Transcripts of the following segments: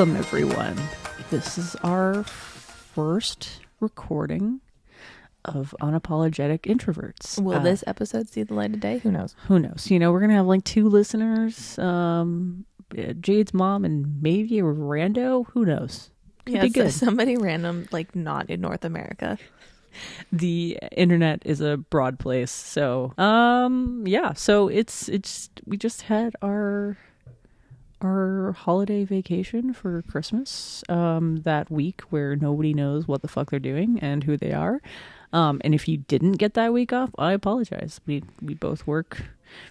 Welcome, everyone. This is our first recording of Unapologetic Introverts. Will this episode see the light of day? Who knows? Who knows? You know, we're going to have like 2 listeners, Jade's mom and maybe a rando. Who knows? Could be good. Somebody random, like not in North America. The internet is a broad place. So, yeah. So it's we just had our holiday vacation for Christmas that week where nobody knows what the fuck they're doing and who they are. And if you didn't get that week off, I apologize. We both work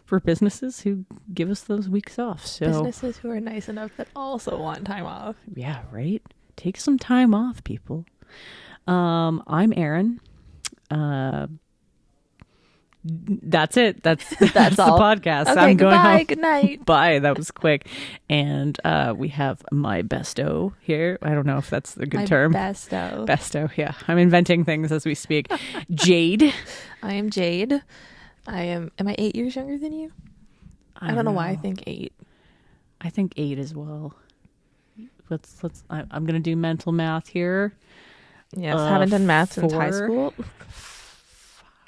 for businesses who give us those weeks off. So businesses who are nice enough that also want time off. Yeah, right? Take some time off, people. I'm Aaron. That's it. That's all. The podcast. Okay, I'm going goodbye. home. Good night. Bye. That was quick. And we have my besto here. I don't know if that's the good term. Besto. Besto. Yeah, I'm inventing things as we speak. Jade. I am Jade. Am I 8 years younger than you? I don't know why I think 8. I think 8 as well. I'm gonna do mental math here. Yes, haven't done math since 4, high school.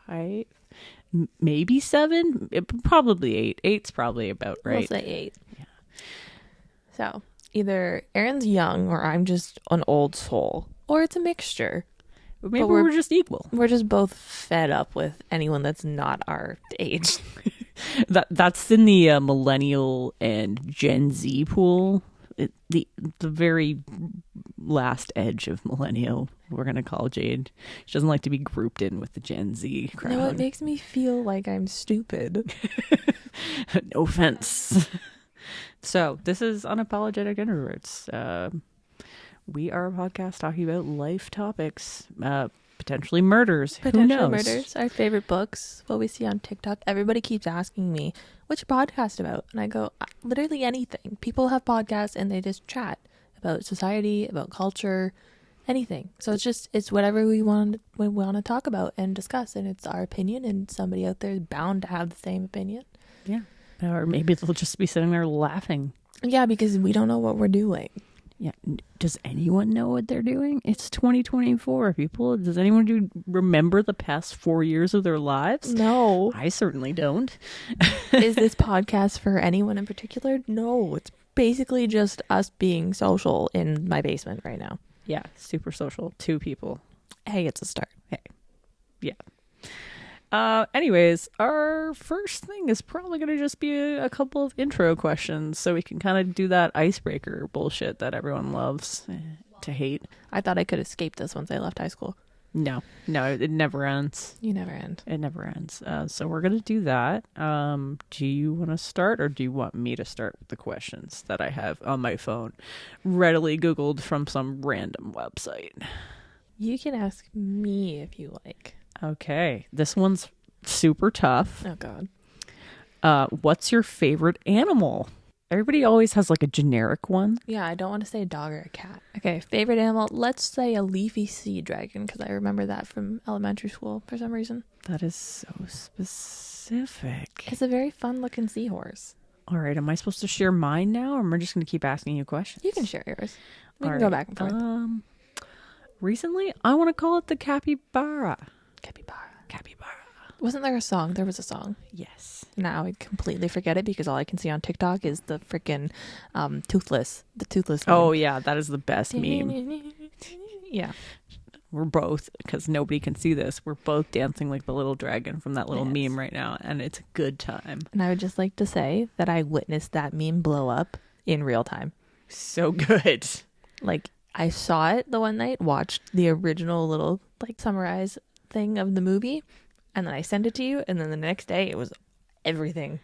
5, maybe 7. Probably 8. 8's probably about right. We'll say 8. Yeah. So either Aaron's young, or I'm just an old soul, or it's a mixture. Maybe we're just equal. We're just both fed up with anyone that's not our age. That's in the millennial and Gen Z pool. The very last edge of millennial, we're going to call Jade. She doesn't like to be grouped in with the Gen Z crowd. No, it makes me feel like I'm stupid. No offense. So this is Unapologetic Introverts. We are a podcast talking about life topics, potentially murders. Who knows? Murders, our favorite books, what we see on TikTok. Everybody keeps asking me, what's your podcast about? And I go, literally anything. People have podcasts and they just chat about society, about culture, anything. So it's whatever we want to talk about and discuss. And it's our opinion, and somebody out there is bound to have the same opinion. Yeah. Or maybe they'll just be sitting there laughing. Yeah, because we don't know what we're doing. Yeah. Does anyone know what they're doing? It's 2024, people. Does anyone remember the past 4 years of their lives? No. I certainly don't. Is this podcast for anyone in particular? No. It's basically just us being social in my basement right now. Yeah. Super social. 2 people. Hey, it's a start. Hey. Yeah. Anyways, our first thing is probably going to just be a couple of intro questions so we can kind of do that icebreaker bullshit that everyone loves to hate. I thought I could escape this once I left high school. No, it never ends. You never end. It never ends. So we're going to do that. Do you want to start, or do you want me to start with the questions that I have on my phone, readily Googled from some random website? You can ask me if you like. Okay, this one's super tough. Oh, God. What's your favorite animal? Everybody always has like a generic one. Yeah, I don't want to say a dog or a cat. Okay, favorite animal. Let's say a leafy sea dragon, because I remember that from elementary school for some reason. That is so specific. It's a very fun looking seahorse. All right, am I supposed to share mine now, or am I just going to keep asking you questions? You can share yours. We All can go back and forth. Recently, I want to call it the capybara. Capybara. Wasn't there a song? There was a song. Yes. Now I completely forget it because all I can see on TikTok is the freaking toothless. The toothless one. Oh, yeah. That is the best meme. Yeah. We're both, because nobody can see this, we're both dancing like the little dragon from that little meme right now. And it's a good time. And I would just like to say that I witnessed that meme blow up in real time. So good. Like, I saw it the one night, watched the original little like summarize thing of the movie, and then I sent it to you, and then the next day it was everything,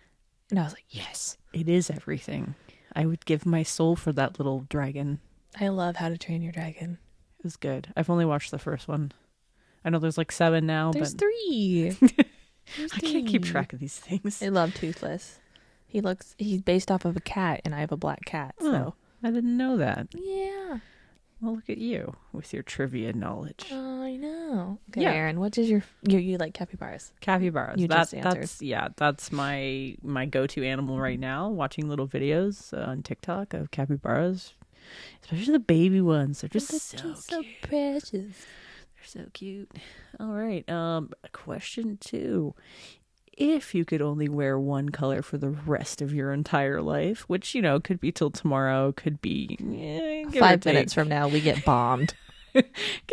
and I was like, yes, it is everything. I would give my soul for that little dragon. I love How to Train Your Dragon. It was good. I've only watched the first one. I know there's like 7 now. There's but 3. I can't keep track of these things. I love Toothless. He's based off of a cat, and I have a black cat. So I didn't know that. Yeah. Well, look at you with your trivia knowledge. Oh, I know. Okay, Yeah. Aaron, what is you like capybaras? Capybaras. You just answered. That's my go-to animal right now. Watching little videos on TikTok of capybaras. especially the baby ones. They're just They're so just so cute. precious. They're so cute. All right. Question 2. If you could only wear one color for the rest of your entire life, which, you know, could be till tomorrow, could be give 5 minutes from now, we get bombed. give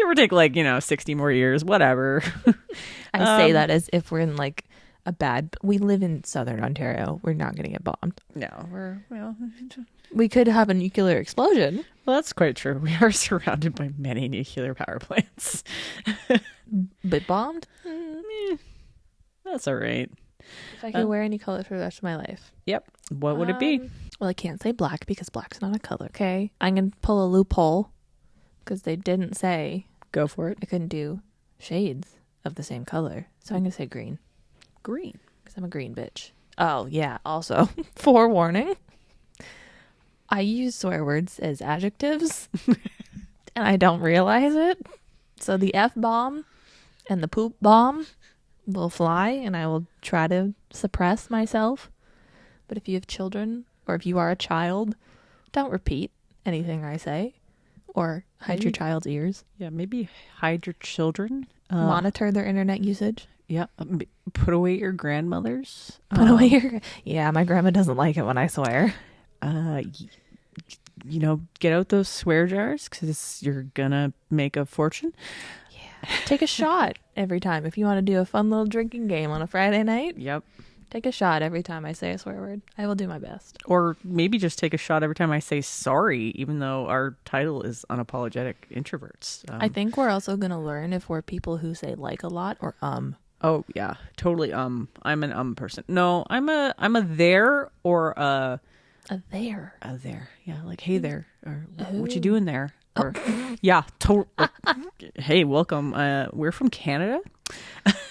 or take, like, you know, 60 more years, whatever. I say that as if we're in like a bad. We live in Southern Ontario. We're not going to get bombed. No, We could have a nuclear explosion. well, that's quite true. We are surrounded by many nuclear power plants. But bombed? That's all right. If I could wear any color for the rest of my life. Yep. What would it be? Well, I can't say black because black's not a color, okay? I'm going to pull a loophole because they didn't say Go for it. I couldn't do shades of the same color. So I'm going to say green Green. because I'm a green bitch. Oh, yeah. Also, forewarning, I use swear words as adjectives and I don't realize it. So the F-bomb and the poop bomb will fly and I will try to suppress myself. But if you have children or if you are a child, don't repeat anything I say or hide your child's ears. Yeah, maybe hide your children. Monitor their internet usage. Yeah. Put away your grandmothers. Put away your... Yeah, my grandma doesn't like it when I swear. You know, get out those swear jars because you're going to make a fortune. Take a shot every time. If you want to do a fun little drinking game on a Friday night, Yep. take a shot every time I say a swear word. I will do my best. Or maybe just take a shot every time I say sorry, even though our title is Unapologetic Introverts. I think we're also going to learn if we're people who say like a lot or Oh, yeah, totally. I'm an person. No, I'm a there or a there. a there. Yeah, like, hey there, or what you doing there? Or yeah, hey, welcome. We're from Canada.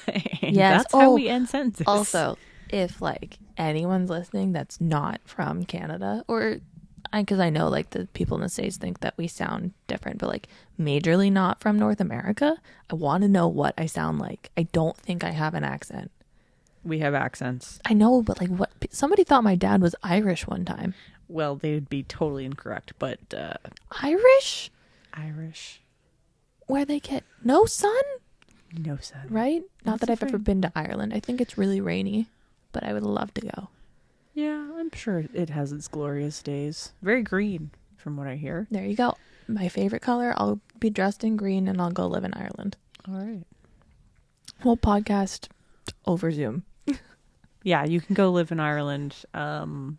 And Yes. that's how we end sentences. Also, if like anyone's listening that's not from Canada, or because I know like the people in the States think that we sound different, but like majorly not from North America, I want to know what I sound like. I don't think I have an accent. we have accents. I know, but like what? Somebody thought my dad was Irish one time. Well, they would be totally incorrect, but Irish? Irish. Where they get no sun? No, son. Right? Not That's that I've ever different. been to Ireland. I think it's really rainy, but I would love to go. Yeah, I'm sure it has its glorious days. Very green, from what I hear. There you go. My favorite color. I'll be dressed in green and I'll go live in Ireland. All right. We'll podcast over Zoom. Yeah, you can go live in Ireland and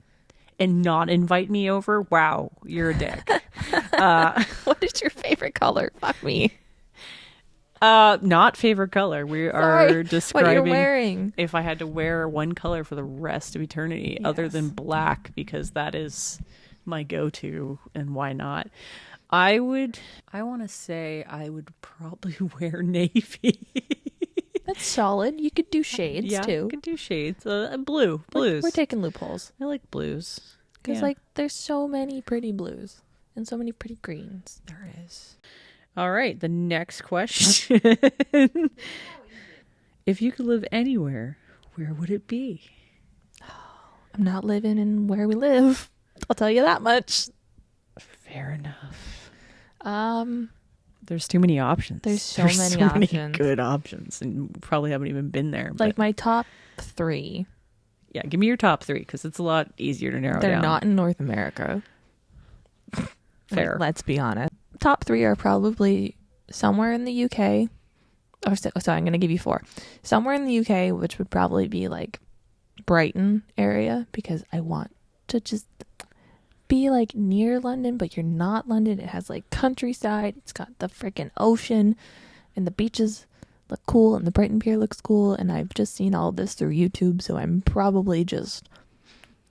not invite me over. Wow, you're a dick. What is your favorite color? Fuck me. Not favorite color. We are Sorry, describing what you're wearing. if I had to wear one color for the rest of eternity other than Yes. black, because that is my go-to, and why not? I want to say I would probably wear navy. That's solid. You could do shades Yeah, I too. could do shades. Blues. We're taking loopholes. I like blues. Because Yeah. like there's so many pretty blues and so many pretty greens. There is. All right, the next question. If you could live anywhere, where would it be? I'm not living in where we live. I'll tell you that much. Fair enough. Um, There's too many options. There's so There's many so many options. good options, and you probably haven't even been there. like But my top 3. yeah, give me your top 3 because it's a lot easier to narrow They're down. not in North America. Fair. Like, let's be honest. Top 3 are probably somewhere in the UK. So I'm going to give you 4. Somewhere in the UK, which would probably be like Brighton area, because I want to just be like near London, but you're not London. It has like countryside. It's got the freaking ocean, and the beaches look cool, and the Brighton Pier looks cool. And I've just seen all of this through YouTube, so I'm probably just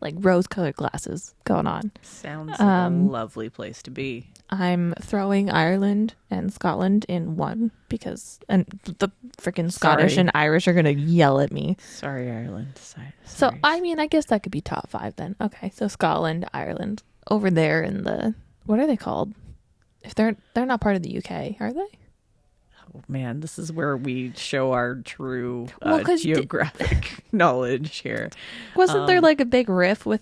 like rose-colored glasses going on. Sounds like a lovely place to be. I'm throwing Ireland and Scotland in one because the freaking Scottish Sorry. and Irish are going to yell at me. Sorry, Ireland. So, Sorry. I mean, I guess that could be top 5 then. Okay, so Scotland, Ireland, over there in the, what are they called? If they're not part of the UK, are they? Oh, man, this is where we show our true Well, 'cause geographic knowledge here. Wasn't there like a big riff with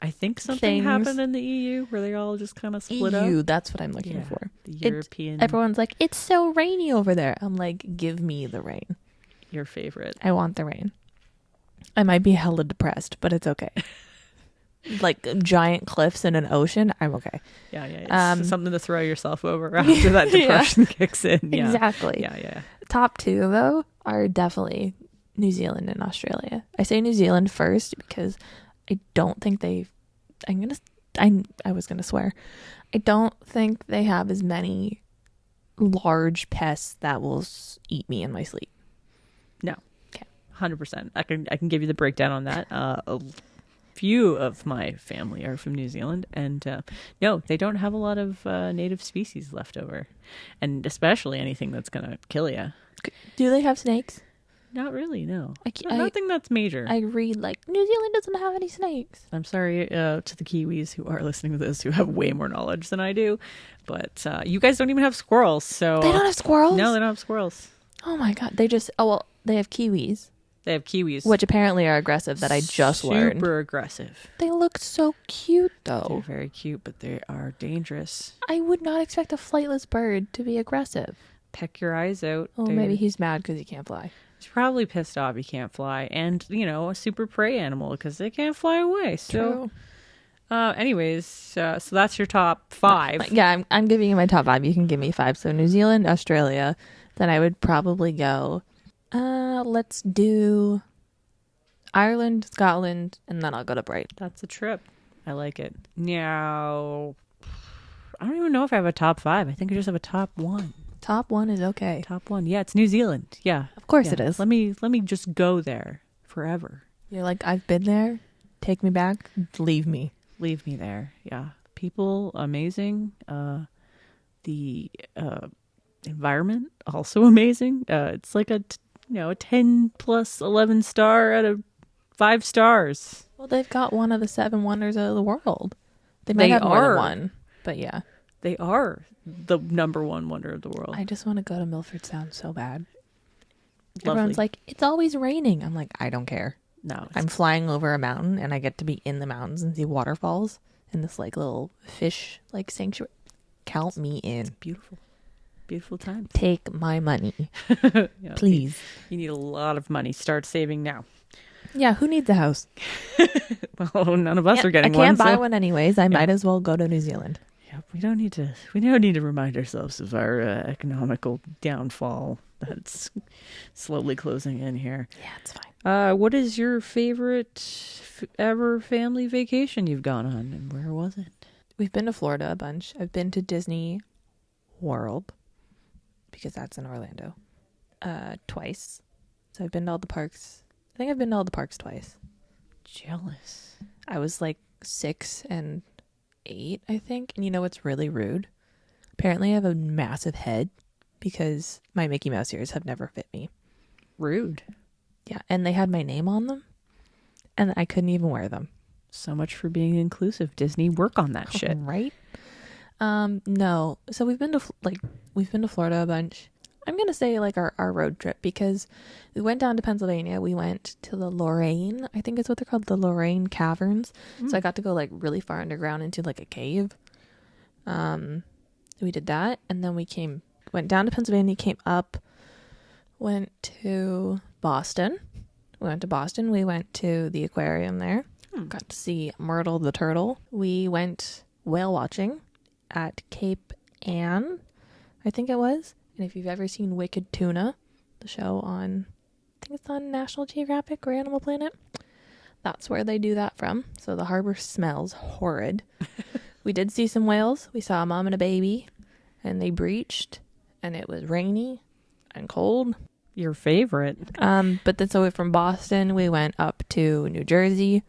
I think something things. happened in the EU where they all just kind of split EU, up. that's what I'm looking for. The European. Everyone's like, it's so rainy over there. I'm like, give me the rain. Your favorite. I want the rain. I might be hella depressed, but it's okay. Like giant cliffs in an ocean, I'm okay. Yeah. It's something to throw yourself over after that depression kicks in. Yeah. Exactly. Yeah. Top two, though, are definitely New Zealand and Australia. I say New Zealand first because I don't think I was gonna swear. I don't think they have as many large pests that will eat me in my sleep. No. Okay. 100%. I can give you the breakdown on that. A few of my family are from New Zealand, and no, they don't have a lot of native species left over, and especially anything that's gonna kill you. Do they have snakes? Not really, no. I Nothing that's major. I read like New Zealand doesn't have any snakes. I'm sorry to the Kiwis who are listening to this who have way more knowledge than I do, but you guys don't even have squirrels, so They don't have squirrels? No, they don't have squirrels. Oh my god, they have kiwis. They have kiwis, Which apparently are aggressive, that I just learned. Super aggressive. They look so cute, though. They're very cute, but they are dangerous. I would not expect a flightless bird to be aggressive. Peck your eyes out. Oh, maybe he's mad because he can't fly. He's probably pissed off he can't fly. And, a super prey animal because they can't fly away. So, True. Anyways, so that's your top 5. Yeah, I'm giving you my top 5. You can give me 5. So New Zealand, Australia. Then I would probably go, let's do Ireland, Scotland, and then I'll go to Brighton. That's a trip. I like it. Now, I don't even know if I have a top 5. I think I just have a top 1. Top 1 is okay. Top 1. Yeah, it's New Zealand. Yeah. Of course it is. Let me just go there forever. You're like, I've been there. Take me back. Leave me. Leave me there. Yeah. People, amazing. The environment, also amazing. It's like a 10 plus 11 star out of 5 stars. Well, they've got one of the 7 wonders of the world. They might have more than one, but yeah. They are the number 1 wonder of the world. I just want to go to Milford Sound so bad. Lovely. Everyone's like, it's always raining. I'm like, I don't care. No. I'm flying over a mountain and I get to be in the mountains and see waterfalls in this like little fish like sanctuary. Count me in. Beautiful. Beautiful time. Take my money. Yeah, please. You need a lot of money. Start saving now. Yeah, who needs a house? Well, none of us are getting one. I can't buy one anyways. I might as well go to New Zealand. Yeah, we don't need to remind ourselves of our economical downfall that's slowly closing in here. Yeah, it's fine. What is your favorite ever family vacation you've gone on, and where was it? We've been to Florida a bunch. I've been to Disney World because that's in Orlando twice. So I've been to all the parks. I think I've been to all the parks twice. Jealous. I was like 6 and 8, I think. And you know what's really rude? Apparently I have a massive head because my Mickey Mouse ears have never fit me. Rude. Yeah, and they had my name on them and I couldn't even wear them. So much for being inclusive. Disney, work on that shit. Right? No. So we've been to Florida a bunch. I'm going to say like our road trip because we went down to Pennsylvania. We went to the Lorraine, I think it's what they're called, the Lorraine Caverns. So I got to go like really far underground into like a cave. We did that. And then went down to Pennsylvania, came up, went to Boston. We went to Boston. We went to the aquarium there. Got to see Myrtle the turtle. We went whale watching at Cape Ann, I think it was. And if you've ever seen Wicked Tuna, the show on, I think it's on National Geographic or Animal Planet, that's where they do that from. So the harbor smells horrid. We did see some whales. We saw a mom and a baby, and they breached, and it was rainy and cold. Your favorite. But then so from Boston, we went up to New Jersey.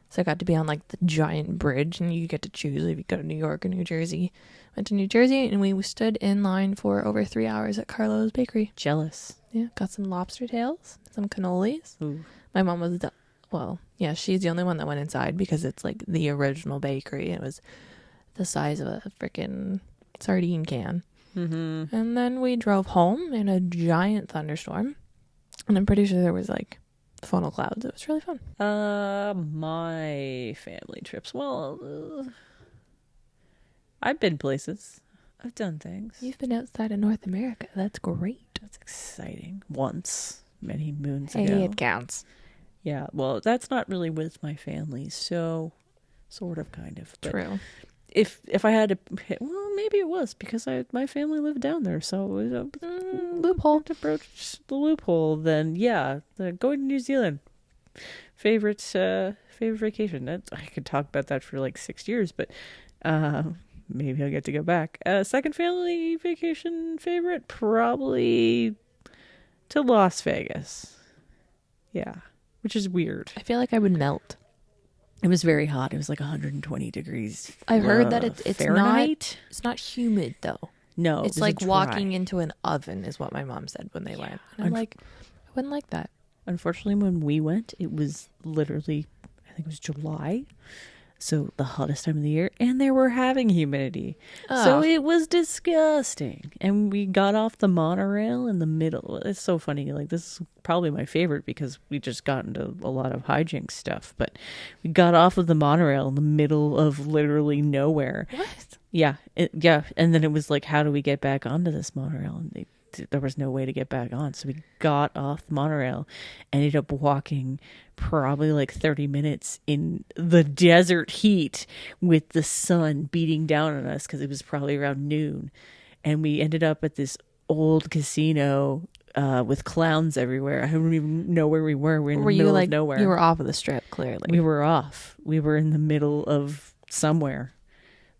So I got to be on like the giant bridge, and you get to choose if you go to New York or New Jersey. Went to New Jersey, and we stood in line for over 3 hours at Carlo's Bakery. Jealous. Yeah, got some lobster tails, some cannolis. Ooh. My mom was, she's the only one that went inside because it's like the original bakery. It was the size of a freaking sardine can. Mm-hmm. And then we drove home in a giant thunderstorm, and I'm pretty sure there was like funnel clouds. It was really fun. My family trips. Well, I've been places. I've done things. You've been outside of North America. That's great. That's exciting. Once, many moons Hey, ago. it counts. Yeah, well, that's not really with my family, so sort of, kind of. But True. If I had to, well, maybe it was because my family lived down there, so it was a Loophole. to approach the loophole. Then yeah, going to New Zealand, favorite vacation. I could talk about that for like 6 years, but maybe I'll get to go back. Second family vacation favorite, probably to Las Vegas. Yeah, which is weird. I feel like I would melt. It was very hot. It was like 120 degrees. I've heard that it's Fahrenheit. It's not humid though. No, It's like walking into an oven is what my mom said when they went. And I'm like, I wouldn't like that. Unfortunately, when we went, it was literally, I think it was July. So the hottest time of the year, and they were having humidity. So it was disgusting. And we got off the monorail in the middle. It's so funny. Like, this is probably my favorite because we just got into a lot of hijinks stuff. But we got off of the monorail in the middle of literally nowhere. What? Yeah. Yeah. And then it was like, how do we get back onto this monorail? And there was no way to get back on. So we got off the monorail, ended up walking probably like 30 minutes in the desert heat with the sun beating down on us because it was probably around noon. And we ended up at this old casino with clowns everywhere. I don't even know where we were. We were in the middle of nowhere. You were off of the strip, clearly. We were off. We were in the middle of somewhere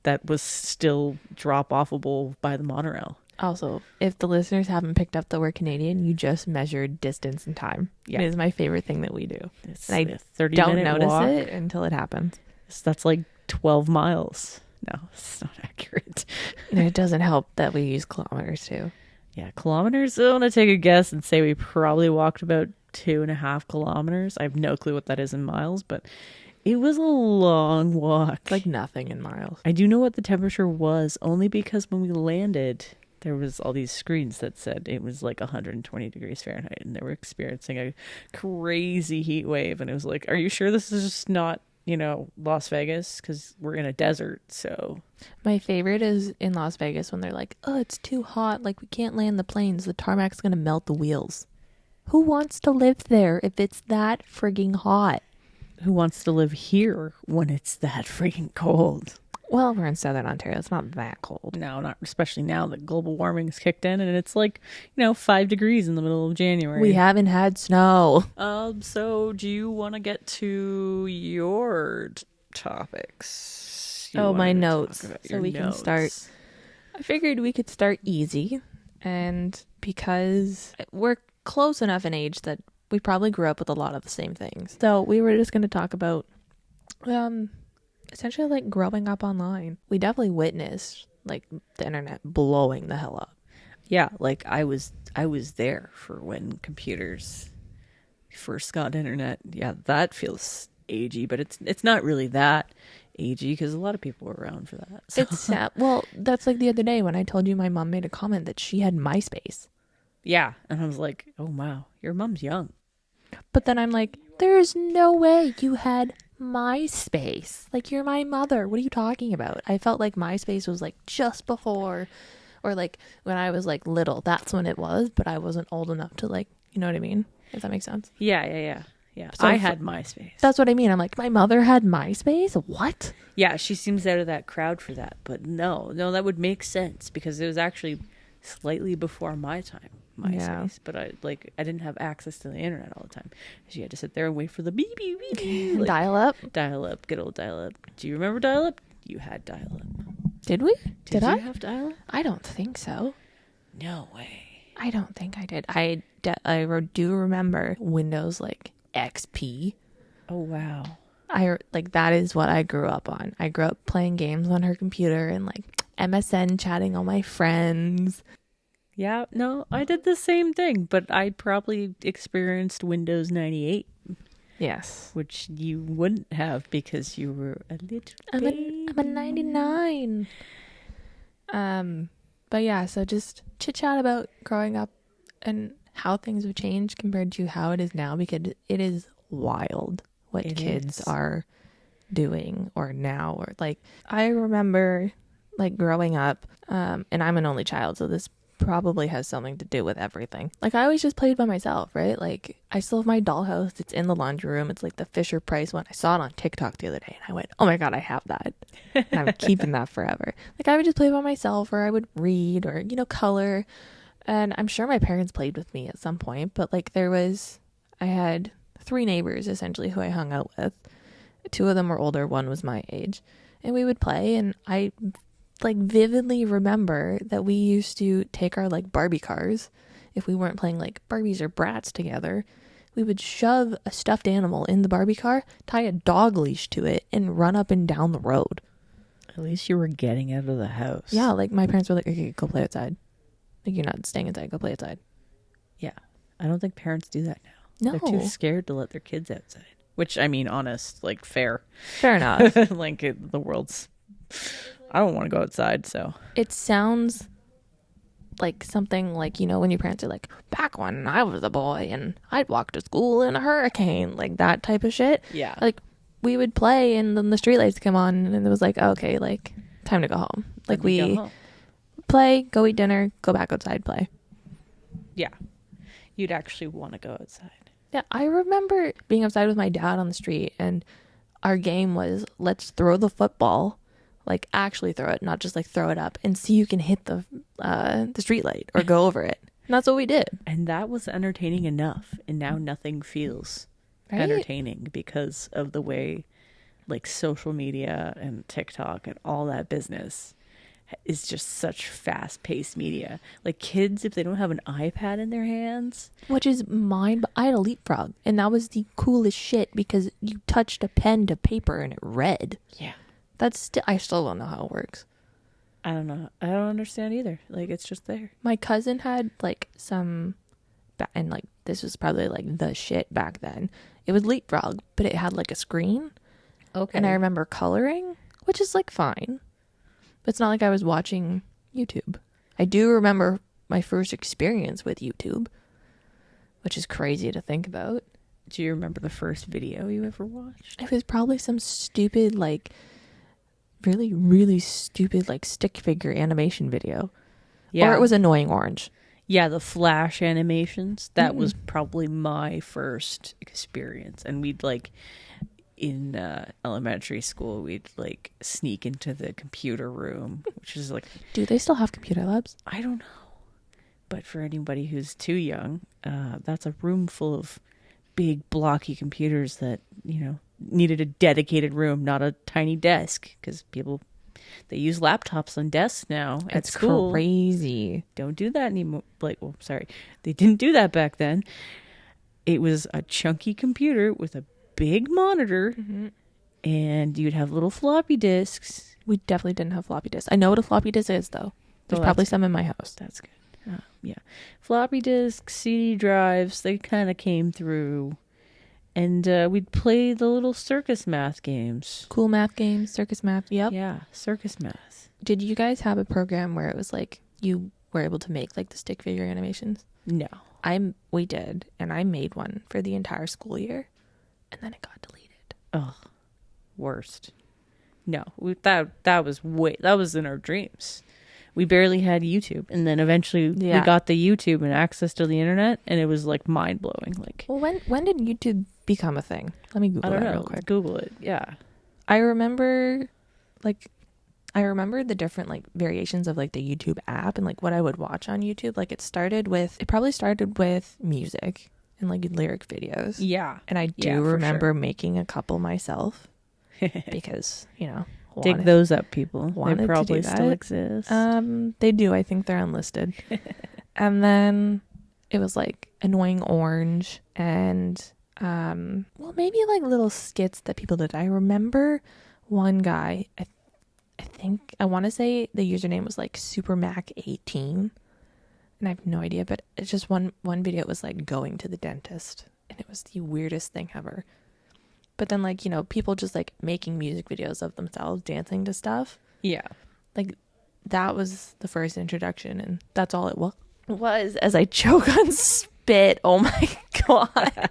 that was still drop-offable by the monorail. Also, if the listeners haven't picked up that we're Canadian, you just measured distance and time. Yeah. It is my favorite thing that we do. It's And a I 30 don't minute notice walk. it until it happens. That's like 12 miles. No, it's not accurate. And it doesn't help that we use kilometers too. Yeah, kilometers. I want to take a guess and say we probably walked about 2.5 kilometers. I have no clue what that is in miles, but it was a long walk. It's like nothing in miles. I do know what the temperature was only because when we landed, there was all these screens that said it was like 120 degrees Fahrenheit and they were experiencing a crazy heat wave. And it was like, are you sure this is just not, Las Vegas? Because we're in a desert, so. My favorite is in Las Vegas when they're like, oh, it's too hot. Like, we can't land the planes. The tarmac's going to melt the wheels. Who wants to live there if it's that frigging hot? Who wants to live here when it's that freaking cold? Well, we're in Southern Ontario. It's not that cold. No, not especially now that global warming has kicked in and it's like, 5 degrees in the middle of January. We haven't had snow. So do you want to get to your topics? My notes. So we can start. I figured we could start easy. And because we're close enough in age that we probably grew up with a lot of the same things. So we were just going to talk about essentially like growing up online. We definitely witnessed like the internet blowing the hell up. Yeah, like I was there for when computers first got internet. Yeah, that feels agey, but it's not really that agey because a lot of people were around for that. So. It's sad. Well, that's like the other day when I told you my mom made a comment that she had MySpace. Yeah, and I was like, oh wow, your mom's young. But then I'm like, there's no way you had MySpace. Like, you're my mother. What are you talking about? I felt like MySpace was like just before, or like when I was like little, that's when it was, but I wasn't old enough to like, you know what I mean? If that makes sense. Yeah. So I had MySpace. That's what I mean. I'm like, my mother had MySpace? What? Yeah, she seems out of that crowd for that. But no, that would make sense because it was actually slightly before my time. MySpace, Yeah. but I didn't have access to the internet all the time. She had to sit there and wait for the beep beep beep, beep like, Dial up? Dial up, good old dial up. Do you remember dial up? You had dial up. Did we? Did I you have dial up? I don't think so. No way. I don't think I did. I do remember Windows like XP. Oh wow. That is what I grew up on. I grew up playing games on her computer and like MSN chatting all my friends. Yeah, no, I did the same thing, but I probably experienced Windows 98. Yes. Which you wouldn't have because you were a little baby. I'm a 99. But yeah, so just chit chat about growing up and how things have changed compared to how it is now, because it is wild what kids are doing or now, or like I remember like growing up, and I'm an only child, so this probably has something to do with everything. Like I always just played by myself, right? Like I still have my dollhouse. It's in the laundry room. It's like the Fisher Price one. I saw it on TikTok the other day and I went, oh my God, I have that. And I'm keeping that forever. Like I would just play by myself, or I would read, or, you know, color. And I'm sure my parents played with me at some point, but like I had 3 neighbors essentially who I hung out with. 2 of them were older, 1 was my age. And we would play, and I like vividly remember that we used to take our like Barbie cars. If we weren't playing like Barbies or Bratz together, we would shove a stuffed animal in the Barbie car, tie a dog leash to it, and run up and down the road. At least you were getting out of the house. Yeah, like my parents were like, okay, go play outside. Like, you're not staying inside, go play outside. Yeah. I don't think parents do that now. No. They're too scared to let their kids outside. Which, I mean, honest, like, fair. Fair enough. Like, the world's... I don't want to go outside, so... It sounds like something like, you know, when your parents are like, back when I was a boy and I'd walk to school in a hurricane. Like, that type of shit. Yeah. Like, we would play and then the streetlights come on and it was like, okay, like, time to go home. Like, we play, go eat dinner, go back outside, play. Yeah. You'd actually want to go outside. Yeah, I remember being outside with my dad on the street, and our game was, let's throw the football, like actually throw it, not just like throw it up, and see who can hit the street light or go over it. And that's what we did. And that was entertaining enough, and now nothing feels entertaining because of the way like social media and TikTok and all that business is just such fast-paced media. Like kids, if they don't have an iPad in their hands, which is I had a Leapfrog, and that was the coolest shit because you touched a pen to paper and it read. Yeah, I still don't know how it works. I don't know. I don't understand either. Like it's just there. My cousin had like some, and like this was probably like the shit back then. It was Leapfrog, but it had like a screen. Okay. And I remember coloring, which is like fine. But it's not like I was watching YouTube. I do remember my first experience with YouTube, which is crazy to think about. Do you remember the first video you ever watched? It was probably some stupid, like, really, really stupid, like, stick figure animation video. Yeah. Or it was Annoying Orange. Yeah, the Flash animations. That was probably my first experience. And we'd, like... in elementary school, we'd like sneak into the computer room, which is like, do they still have computer labs? I don't know, but for anybody who's too young, that's a room full of big blocky computers that, you know, needed a dedicated room, not a tiny desk, because they use laptops on desks now at school. Crazy. Don't do that anymore. Like, well, sorry, they didn't do that back then. It was a chunky computer with a big monitor, and you'd have little floppy disks. We definitely didn't have floppy disks. I know what a floppy disk is, though. There's probably some in my house. That's good. Yeah, floppy disks, CD drives, they kind of came through, and we'd play the little circus math games. Cool math games, circus math. Yep. Yeah, circus math. Did you guys have a program where it was like you were able to make like the stick figure animations? No. We did, and I made one for the entire school year. And then it got deleted. Oh, worst. No, that was in our dreams. We barely had YouTube, and then eventually we got the YouTube and access to the internet, and it was like mind blowing. Like, well, when did YouTube become a thing? Let me Google that real quick. Google it. Yeah, I remember the different like variations of like the YouTube app and like what I would watch on YouTube. Like it probably started with music. And like lyric videos. Yeah. And I do remember making a couple myself because, you know, dig those up, people. They probably still exist. They do. I think they're unlisted. And then it was like Annoying Orange and well, maybe like little skits that people did. I remember one guy, I think I want to say the username was like SuperMac18. And I have no idea, but it's just one video. It was like going to the dentist, and it was the weirdest thing ever. But then, like, you know, people just like making music videos of themselves dancing to stuff. Yeah, like that was the first introduction, and that's all it was. As I choke on spit. Oh my God.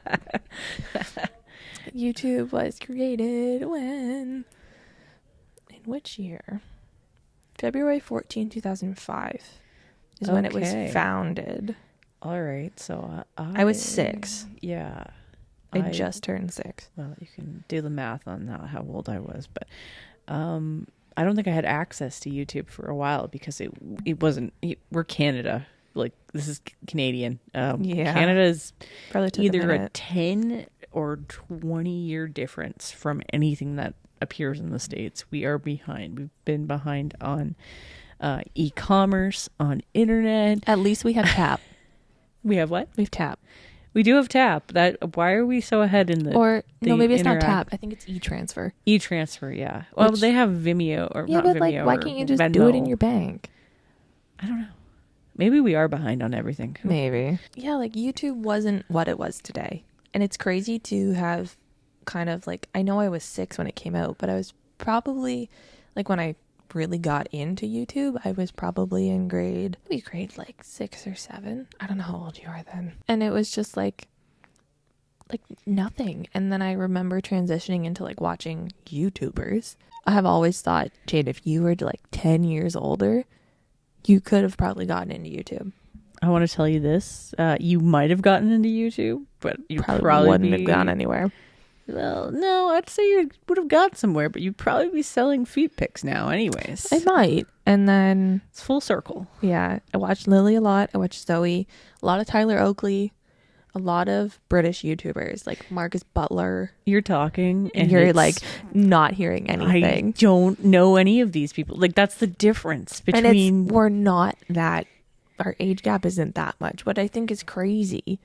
YouTube was created when? In which year? February 14, 2005 is when it was founded. All right. So I was 6. Yeah. I just turned 6. Well, you can do the math on how old I was, but I don't think I had access to YouTube for a while because it wasn't. We're Canada, like this is Canadian. Canada is either a 10 or 20-year difference from anything that appears in the States. We are behind. We've been behind on e-commerce, on internet. At least we have Tap. We have what? We have Tap. We do have Tap. Why are we so ahead in the? Or no, maybe it's not Tap. I think it's e-transfer. E-transfer, yeah. Well, they have Vimeo or yeah, not but Vimeo. Why can't you just Venmo. do it in your bank? I don't know. Maybe we are behind on everything. Maybe. Yeah, like YouTube wasn't what it was today, and it's crazy to have kind of like. I know I was 6 when it came out, but I was probably like when I really got into YouTube, I was probably in grade like 6 or 7. I don't know how old you are then. And it was just like nothing. And then I remember transitioning into like watching YouTubers. I have always thought, Jade, if you were like 10 years older, you could have probably gotten into YouTube. I want to tell you this. You might have gotten into YouTube, but you probably wouldn't have gone anywhere. Well, no, I'd say you would have got somewhere, but you'd probably be selling feet pics now anyways. I might. And then it's full circle. Yeah. I watched Lily a lot. I watched Zoe. A lot of Tyler Oakley. A lot of British YouTubers like Marcus Butler. You're talking and you're like not hearing anything. I don't know any of these people. Like that's the difference between... And we're not that... Our age gap isn't that much. What I think is crazy.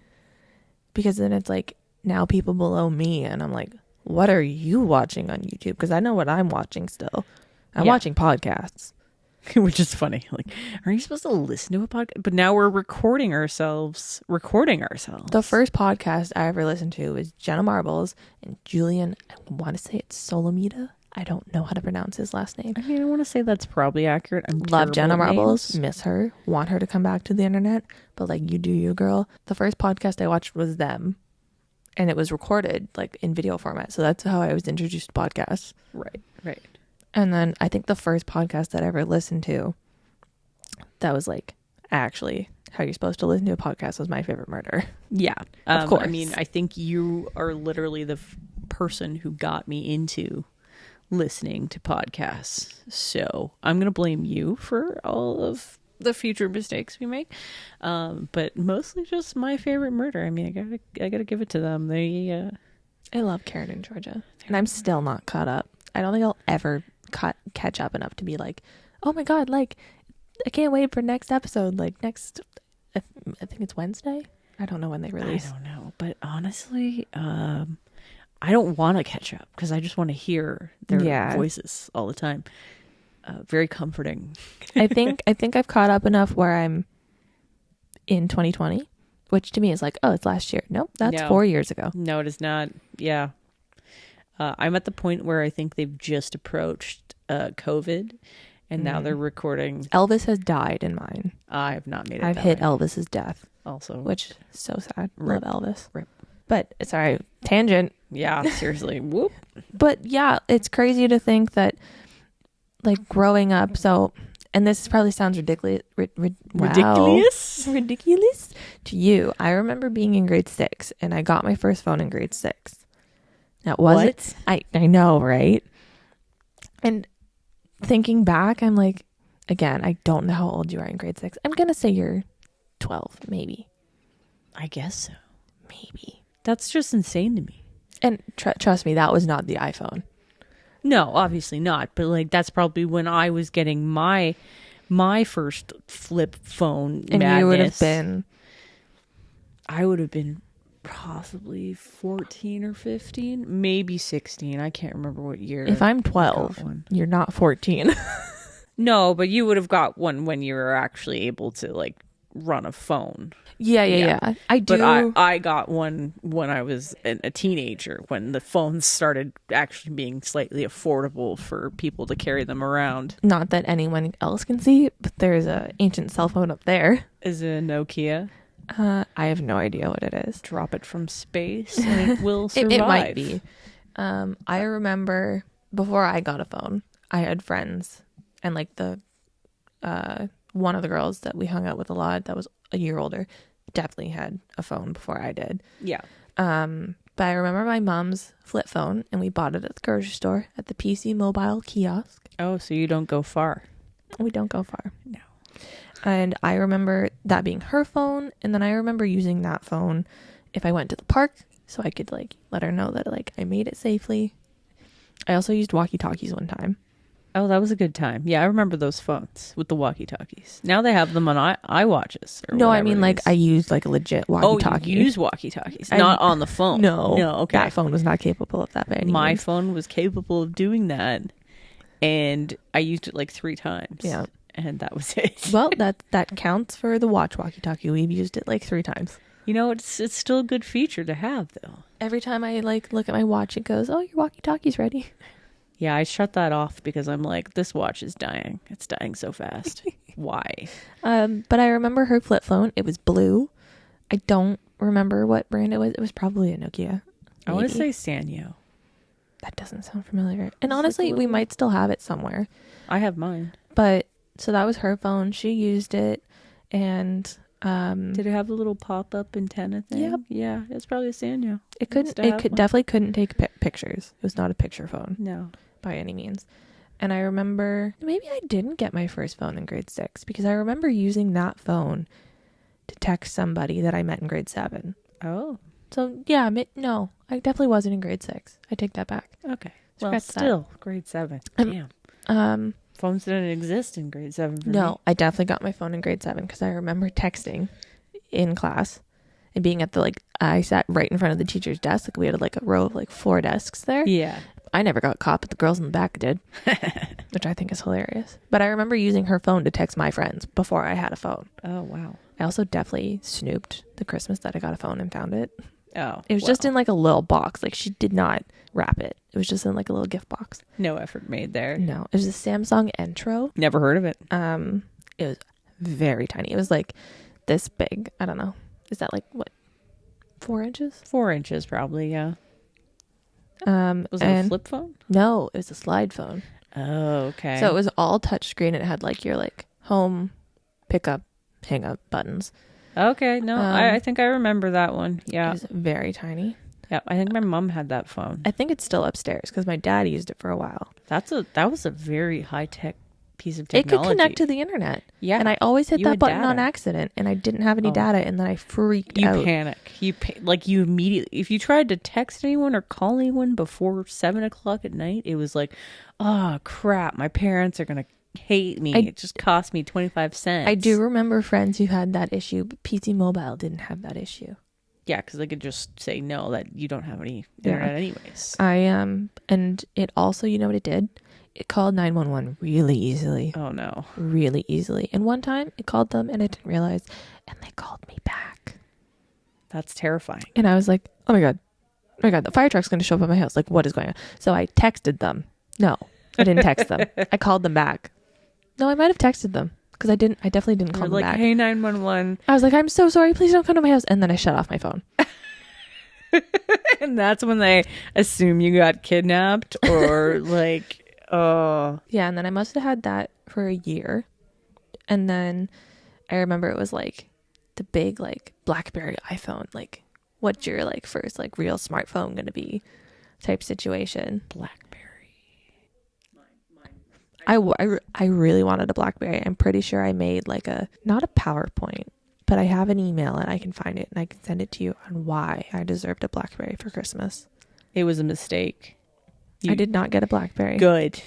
Because then it's like... Now people below me and I'm like, what are you watching on YouTube? Because I know what I'm watching still. I'm watching podcasts. Which is funny. Like, are you supposed to listen to a podcast? But now we're recording ourselves. The first podcast I ever listened to was Jenna Marbles and Julian, I want to say it's Solomita. I don't know how to pronounce his last name. I mean, I want to say that's probably accurate. Love Jenna Marbles. Miss her. Want her to come back to the internet. But like, you do you, girl. The first podcast I watched was them. And it was recorded like in video format. So that's how I was introduced to podcasts. Right. And then I think the first podcast that I ever listened to that was like actually how you're supposed to listen to a podcast was My Favorite Murder. Yeah. Of course. I mean, I think you are literally the person who got me into listening to podcasts. So I'm going to blame you for all of the future mistakes we make, but mostly just My Favorite Murder. I mean, I gotta give it to them. They I love Karen and Georgia, and I'm still not caught up. I don't think I'll ever catch up enough to be like, oh my god, like I can't wait for next episode. Like next, I think it's Wednesday. I don't know when they release. I don't know, but honestly, I don't want to catch up because I just want to hear their voices all the time. Very comforting. I think I've caught up enough where I'm in 2020, which to me is like, oh, it's last year. Nope, that's 4 years ago. No, it is not. Yeah. I'm at the point where I think they've just approached COVID and now they're recording. Elvis has died in mine. I have not made it. I've hit Elvis's death. Also. Which is so sad. Rip. Love Elvis. Rip. But sorry, tangent. Yeah, seriously. Whoop. But yeah, it's crazy to think that like growing up, so, and this probably sounds ridiculous to you. I remember being in grade 6 and I got my first phone in grade 6. That wasn't, I know, right? And thinking back, I'm like, again, I don't know how old you are in grade 6. I'm going to say you're 12, maybe. I guess so. Maybe. That's just insane to me. And trust me, that was not the iPhone. No, obviously not. But like that's probably when I was getting my first flip phone. And madness. you would have been. I would have been possibly 14 or 15, maybe 16. I can't remember what year. If I'm 12, you're not 14. No, but you would have got one when you were actually able to like run a phone. Yeah. I do. But I got one when I was a teenager, when the phones started actually being slightly affordable for people to carry them around. Not that anyone else can see, but there's a ancient cell phone up there. Is it a Nokia? I have no idea what it is. Drop it from space and it will survive. It might be. I remember before I got a phone, I had friends, and like the one of the girls that we hung out with a lot that was a year older definitely had a phone before I did. Yeah. But I remember my mom's flip phone, and we bought it at the grocery store at the PC Mobile kiosk. Oh, so you don't go far. We don't go far. No. And I remember that being her phone, and then I remember using that phone if I went to the park, so I could like let her know that like I made it safely. I also used walkie-talkies one time. Oh, that was a good time. Yeah, I remember those phones with the walkie-talkies. Now they have them on iWatches. No, I mean like I used like a legit walkie-talkie. Oh, you use walkie-talkies, not on the phone. No, okay. That phone was not capable of that by any My means. phone was capable of doing that, and I used it like 3 times. Yeah. And that was it. Well, that counts for the watch walkie-talkie. We've used it like 3 times. You know, it's still a good feature to have, though. Every time I like look at my watch, it goes, "Oh, your walkie-talkie's ready." Yeah, I shut that off because I'm like, this watch is dying. It's dying so fast. Why? But I remember her flip phone. It was blue. I don't remember what brand it was. It was probably a Nokia. I want to maybe. say Sanyo. That doesn't sound familiar. And It's honestly, like we might still have it somewhere. I have mine. But so that was her phone. She used it, and Did it have a little pop-up antenna thing? Yep. Yeah, it's probably a Sanyo. it couldn't. Used to It have could one. definitely couldn't take pictures. It was not a picture phone No. by any means. And I remember maybe I didn't get my first phone in grade 6 because I remember using that phone to text somebody that I met in grade 7. Oh, So yeah, no, I definitely wasn't in grade 6. I take that back. okay. Well, Scratch that. still, grade 7. Um, Damn. Phones didn't exist in grade 7 for me. No, I definitely got my phone in grade 7 because I remember texting in class and being at I sat right in front of the teacher's desk. Like we had like a row of like 4 desks there. Yeah. I never got caught, but the girls in the back did, which I think is hilarious. But I remember using her phone to text my friends before I had a phone. Oh, wow. I also definitely snooped the Christmas that I got a phone and found it. Oh, It was just in like a little box. Like she did not wrap it. It was just in like a little gift box. no effort made there. No, it was a Samsung Entro. Never heard of it. It was very tiny. It was like this big. I don't know. Is that like what? 4 inches? 4 inches, probably. Yeah. Was it a and flip phone? No, it was a slide phone. Oh, okay. So it was all touchscreen. It had like your like home, pick up, hang up buttons. Okay. No, I think I remember that one. It Yeah. was very tiny. Yeah. I think my mom had that phone. I think it's still upstairs because my dad used it for a while. That was a very high tech piece of It technology. could connect to the internet. Yeah. And I always hit You that had button on data. accident, and I didn't have any Oh. data, and then I freaked You out. panic. You immediately. If you tried to text anyone or call anyone before 7:00 at night, it was like, oh crap, my parents are gonna hate me. It just cost me 25 cents. I do remember friends who had that issue, but PC Mobile didn't have that issue. Yeah, because they could just say no, that you don't have any Yeah. internet anyways. And it also, you know what it did? It called 911 really easily. Oh no. Really easily. And one time it called them and I didn't realize, and they called me back. That's terrifying. And I was like, oh my God, the fire truck's going to show up at my house. Like, what is going on? So I texted them. No, I didn't text them. I called them back. No, I might have texted them because I definitely didn't call You're them like, back. hey, 911. I was like, I'm so sorry. Please don't come to my house. And then I shut off my phone. And that's when they assume you got kidnapped or like, oh. Yeah. And then I must have had that for a year. And then I remember it was like the big like BlackBerry iPhone. Like, what's your like first like real smartphone going to be type situation. Blackberry. I really wanted a BlackBerry. I'm pretty sure I made like not a PowerPoint, but I have an email and I can find it and I can send it to you on why I deserved a BlackBerry for Christmas. It was a mistake. I did not get a BlackBerry. Good.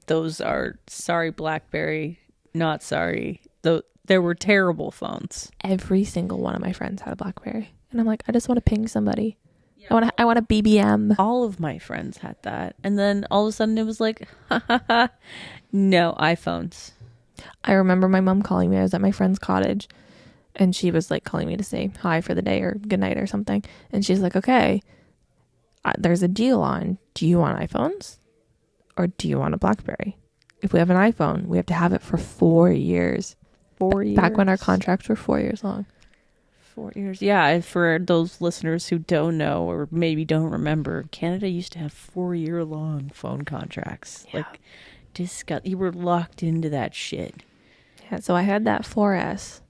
Those are sorry, BlackBerry. Not sorry. Though there were terrible phones. Every single one of my friends had a BlackBerry, and I'm like, I just want to ping somebody. I want a BBM. All of my friends had that, and then all of a sudden it was like, no iPhones. I remember my mom calling me. I was at my friend's cottage, and she was like calling me to say hi for the day or good night or something. And she's like, okay, there's a deal on. Do you want iPhones or do you want a BlackBerry? If we have an iPhone, we have to have it for 4 years. 4 years. Back when our contracts were 4 years long. 4 years. Yeah, for those listeners who don't know or maybe don't remember, Canada used to have 4-year-long phone contracts. Yeah. Like, you were locked into that shit. Yeah, so I had that 4S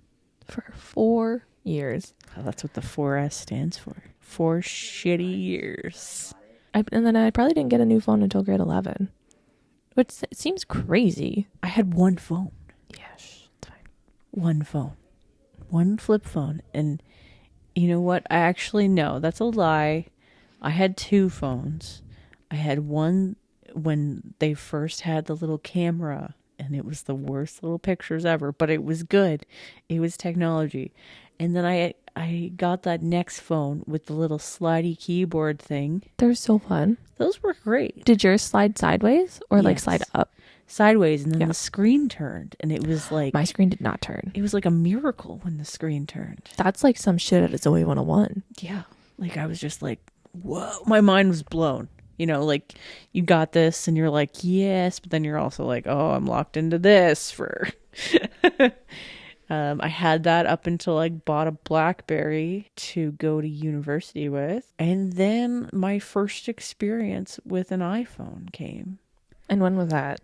for 4 years. Oh, that's what the 4S stands for. 4 shitty years. And then I probably didn't get a new phone until grade 11, which seems crazy. I had one phone. Yeah, it's fine. One phone. One flip phone. And you know what? I actually know that's a lie. I had 2 phones. I had one when they first had the little camera, and it was the worst little pictures ever, but it was good. It was technology. And then I got that next phone with the little slidey keyboard thing. They're so fun. Those were great. Did yours slide sideways or like Yes. slide up? Sideways, and then Yeah. the screen turned, and it was like My screen did not turn. it was like a miracle when the screen turned. That's like some shit at Zoe 101. Yeah. Like I was just like, whoa, my mind was blown. You know, like you got this and you're like, yes, but then you're also like, oh, I'm locked into this for I had that up until I bought a BlackBerry to go to university with. And then my first experience with an iPhone came. And when was that?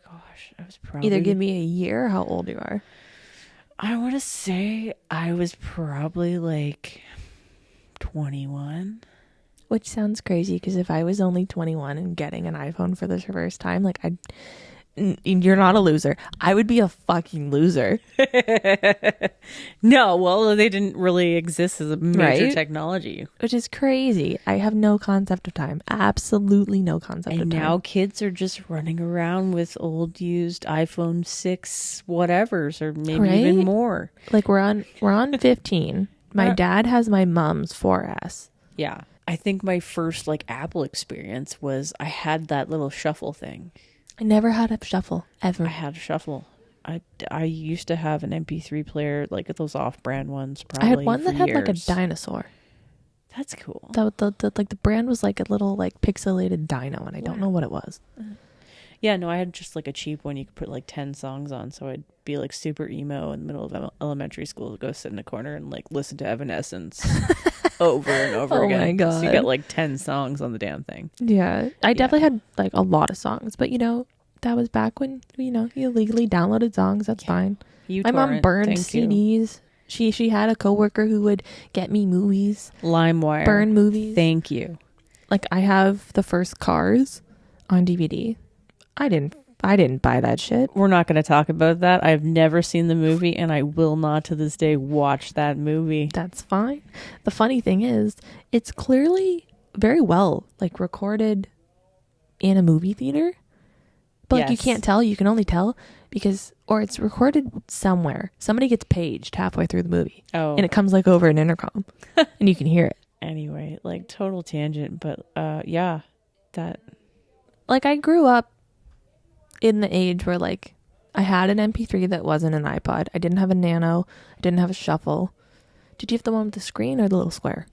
Gosh, I was probably Either give me a year or how old you are. I want to say I was probably like 21. Which sounds crazy because if I was only 21 and getting an iPhone for the first time, like you're not a loser. I would be a fucking loser. No, well, they didn't really exist as a major Right? technology. Which is crazy. I have no concept of time. Absolutely no concept And of time. now kids are just running around with old used iPhone 6 whatevers or maybe even Right? more. Like we're on 15. My Uh, dad has my mom's 4S. Yeah. I think my first like Apple experience was I had that little shuffle thing. I never had a shuffle ever. I had a shuffle. I used to have an MP3 player, like those off-brand ones. Probably I had one for that had like a years. dinosaur. That's cool. The brand was like a little like pixelated dino, and I don't know what it was. Yeah, no, I had just like a cheap one you could put like 10 songs on, so I'd be like super emo in the middle of elementary school, go sit in a corner and like listen to Evanescence over and over Oh again. my God. So you get like 10 songs on the damn thing. Yeah, I definitely had like a lot of songs, but that was back when you legally downloaded songs. That's fine. My mom burned CDs. She had a coworker who would get me movies, LimeWire. burn movies. Thank you. Like I have the first Cars on DVD. I didn't buy that shit. We're not going to talk about that. I've never seen the movie, and I will not to this day watch that movie. That's fine. The funny thing is, it's clearly very well like recorded in a movie theater. But like you Yes. can't tell, you can only tell or it's recorded somewhere. Somebody gets paged halfway through the movie. Oh. And it comes like over an intercom and you can hear it. Anyway, like total tangent, but yeah, that. Like I grew up in the age where like I had an MP3 that wasn't an iPod. I didn't have a Nano. I didn't have a Shuffle. Did you have the one with the screen or the little square?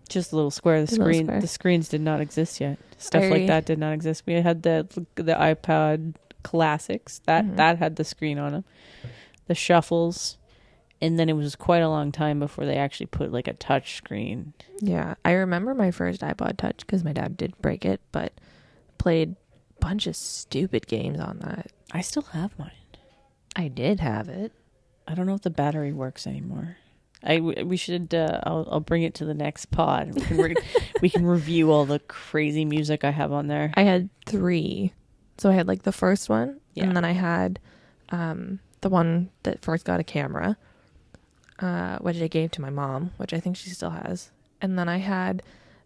Just a little square. The little square. The screens did not exist yet. Stuff like that did not exist. We had the iPod Classics that had the screen on them, the Shuffles, and then it was quite a long time before they actually put like a touch screen. Yeah, I remember my first iPod Touch because my dad did break it, but played a bunch of stupid games on that. I still have mine. I did have it. I don't know if the battery works anymore. We should. I'll bring it to the next pod. We can review all the crazy music I have on there. I had 3. So I had like the first one, Yeah. and then I had the one that first got a camera, which I gave to my mom, which I think she still has. And then I had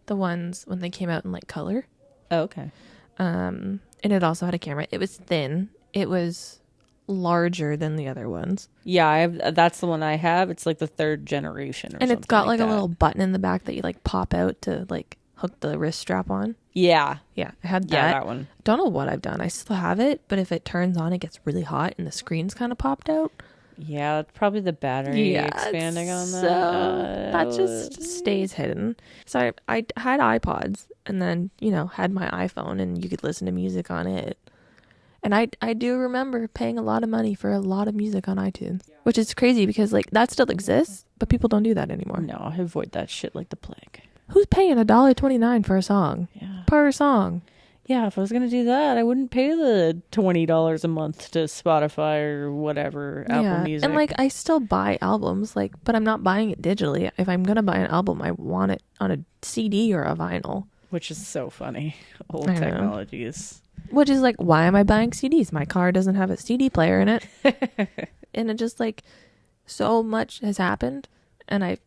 the ones when they came out in like color. Oh, okay. And it also had a camera. It was thin. It was larger than the other ones. Yeah, that's the one I have. It's like the 3rd generation or And something it's got like that. a little button in the back that you like pop out to like hook the wrist strap on. Yeah. Yeah, I had that. Yeah, that one. Don't know what I've done. I still have it, but if it turns on, it gets really hot and the screen's kind of popped out. Yeah, it's probably the battery expanding on that. So that just stays hidden. So I had iPods and then, had my iPhone and you could listen to music on it. And I do remember paying a lot of money for a lot of music on iTunes, which is crazy because like that still exists, but people don't do that anymore. No, I avoid that shit like the plague. Who's paying $1.29 for a song? Yeah. Per song. Yeah, if I was going to do that, I wouldn't pay the $20 a month to Spotify or whatever, Apple Music. And like I still buy albums, like, but I'm not buying it digitally. If I'm gonna buy an album, I want it on a CD or a vinyl. Which is so funny. Old I know. technologies. Which is like, why am I buying CDs? My car doesn't have a CD player in it. And it just like, so much has happened. And I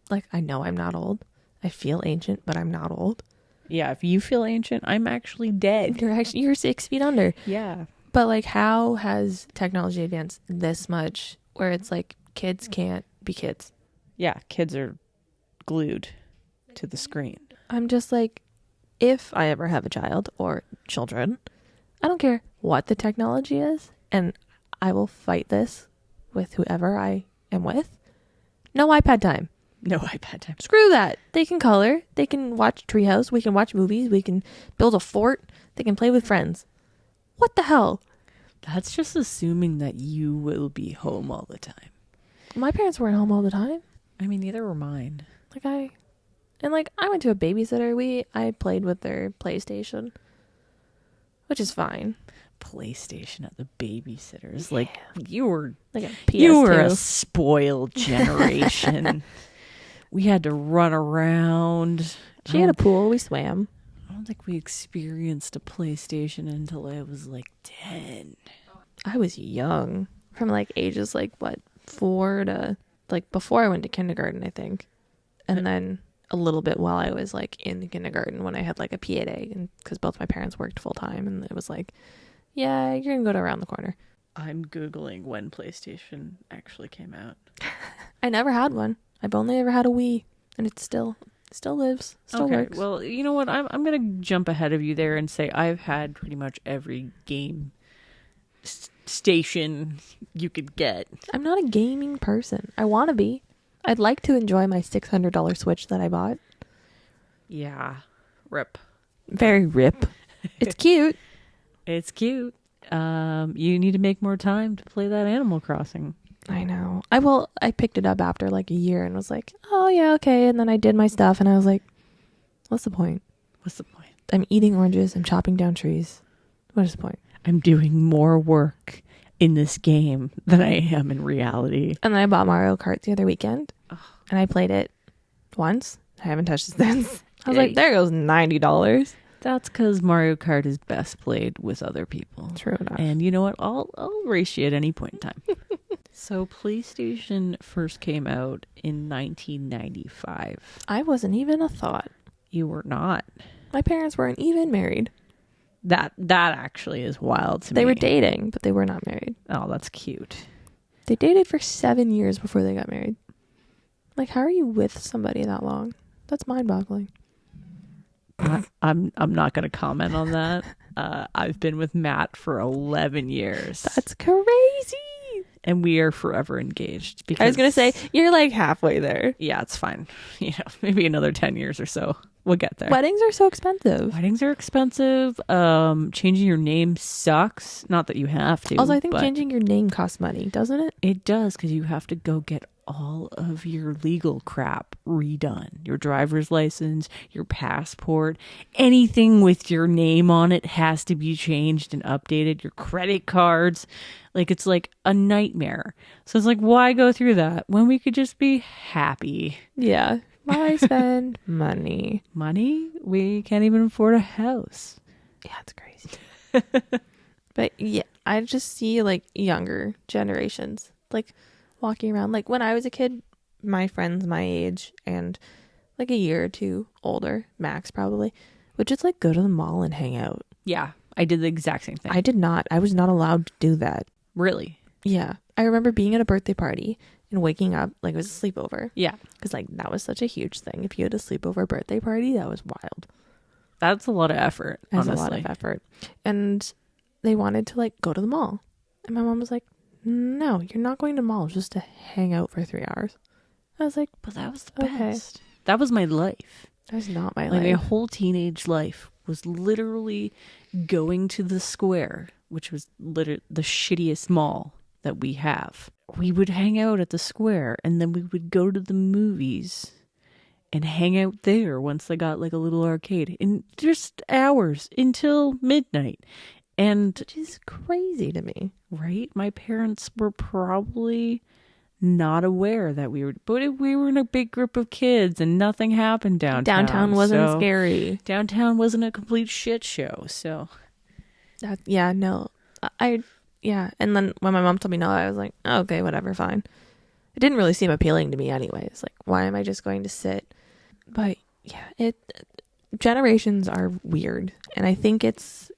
know I'm not old. I feel ancient, but I'm not old. Yeah, if you feel ancient, I'm actually dead. You're 6 feet under. Yeah. But like, how has technology advanced this much where it's like kids can't be kids? Yeah, kids are glued to the screen. I'm just like, if I ever have a child or children, I don't care what the technology is, and I will fight this with whoever I am with. No iPad time. No iPad time. Screw that. They can color. They can watch Treehouse. We can watch movies. We can build a fort. They can play with friends. What the hell? That's just assuming that you will be home all the time. My parents weren't home all the time. I mean, neither were mine. I went to a babysitter. I played with their PlayStation, which is fine. PlayStation at the babysitters. Like, you were Like a PS2. You were a spoiled generation. We had to run around. She had a pool. We swam. I don't think we experienced a PlayStation until I was like 10. I was young. From like ages like what, 4 to like before I went to kindergarten, I think. And then a little bit while I was like in kindergarten when I had like a PA day, and because both my parents worked full time, and it was like, yeah, you're gonna go to around the corner. I'm Googling when PlayStation actually came out. I never had one. I've only ever had a Wii, and it still lives, still works. Well, you know what? I'm gonna jump ahead of you there and say I've had pretty much every game station you could get. I'm not a gaming person. I want to be. I'd like to enjoy my $600 Switch that I bought. Yeah, rip. Very rip. It's cute. It's cute. You need to make more time to play that Animal Crossing. I know. I picked it up after like a year and was like, oh yeah, okay. And then I did my stuff and I was like, what's the point? What's the point? I'm eating oranges. I'm chopping down trees. What is the point? I'm doing more work in this game than I am in reality. And then I bought Mario Kart the other weekend and I played it once. I haven't touched it since. I was like, there goes $90. That's because Mario Kart is best played with other people. True enough. And you know what? I'll race you at any point in time. So PlayStation first came out in 1995. I wasn't even a thought. You were not. My parents weren't even married. That actually is wild to me. They were dating, but they were not married. Oh, that's cute. They dated for 7 years before they got married. Like, how are you with somebody that long? That's mind-boggling. I'm not going to comment on that. I've been with Matt for 11 years. That's crazy. And we are forever engaged. Because I was going to say, you're like halfway there. Yeah, it's fine. You know, maybe another 10 years or so. We'll get there. Weddings are so expensive. Weddings are expensive. Changing your name sucks. Not that you have to. Also, I think changing your name costs money, doesn't it? It does, because you have to go get all of your legal crap redone. Your driver's license, your passport, anything with your name on it has to be changed and updated. Your credit cards. Like, it's like a nightmare. So it's like, why go through that when we could just be happy? Yeah. Why spend money? Money? We can't even afford a house. Yeah, it's crazy. But yeah, I just see like younger generations like walking around. Like when I was a kid, my friends my age and like a year or two older, max probably, would just like go to the mall and hang out. Yeah, I did the exact same thing. I did not. I was not allowed to do that. Really? Yeah. I remember being at a birthday party and waking up like it was a sleepover. Yeah. Because like that was such a huge thing. If you had a sleepover birthday party, that was wild. That's a lot of effort, That's honestly. a lot of effort. And they wanted to like go to the mall. And my mom was like, no, you're not going to the mall just to hang out for 3 hours. I was like, but that was the okay. best. That was my life. That's not my like life. my whole teenage life was literally going to the square which was literally the shittiest mall that we have, we would hang out at the square, and then we would go to the movies and hang out there once they got like a little arcade in just hours until midnight. And Which is crazy to me. right, my parents were probably not aware that we were in a big group of kids and nothing happened downtown. Downtown wasn't so scary. Downtown wasn't a complete shit show. So Yeah, no. Yeah. And then when my mom told me no, I was like, oh, okay, whatever, fine. It didn't really seem appealing to me anyways. Like, why am I just going to sit? But yeah, generations are weird. And I think it's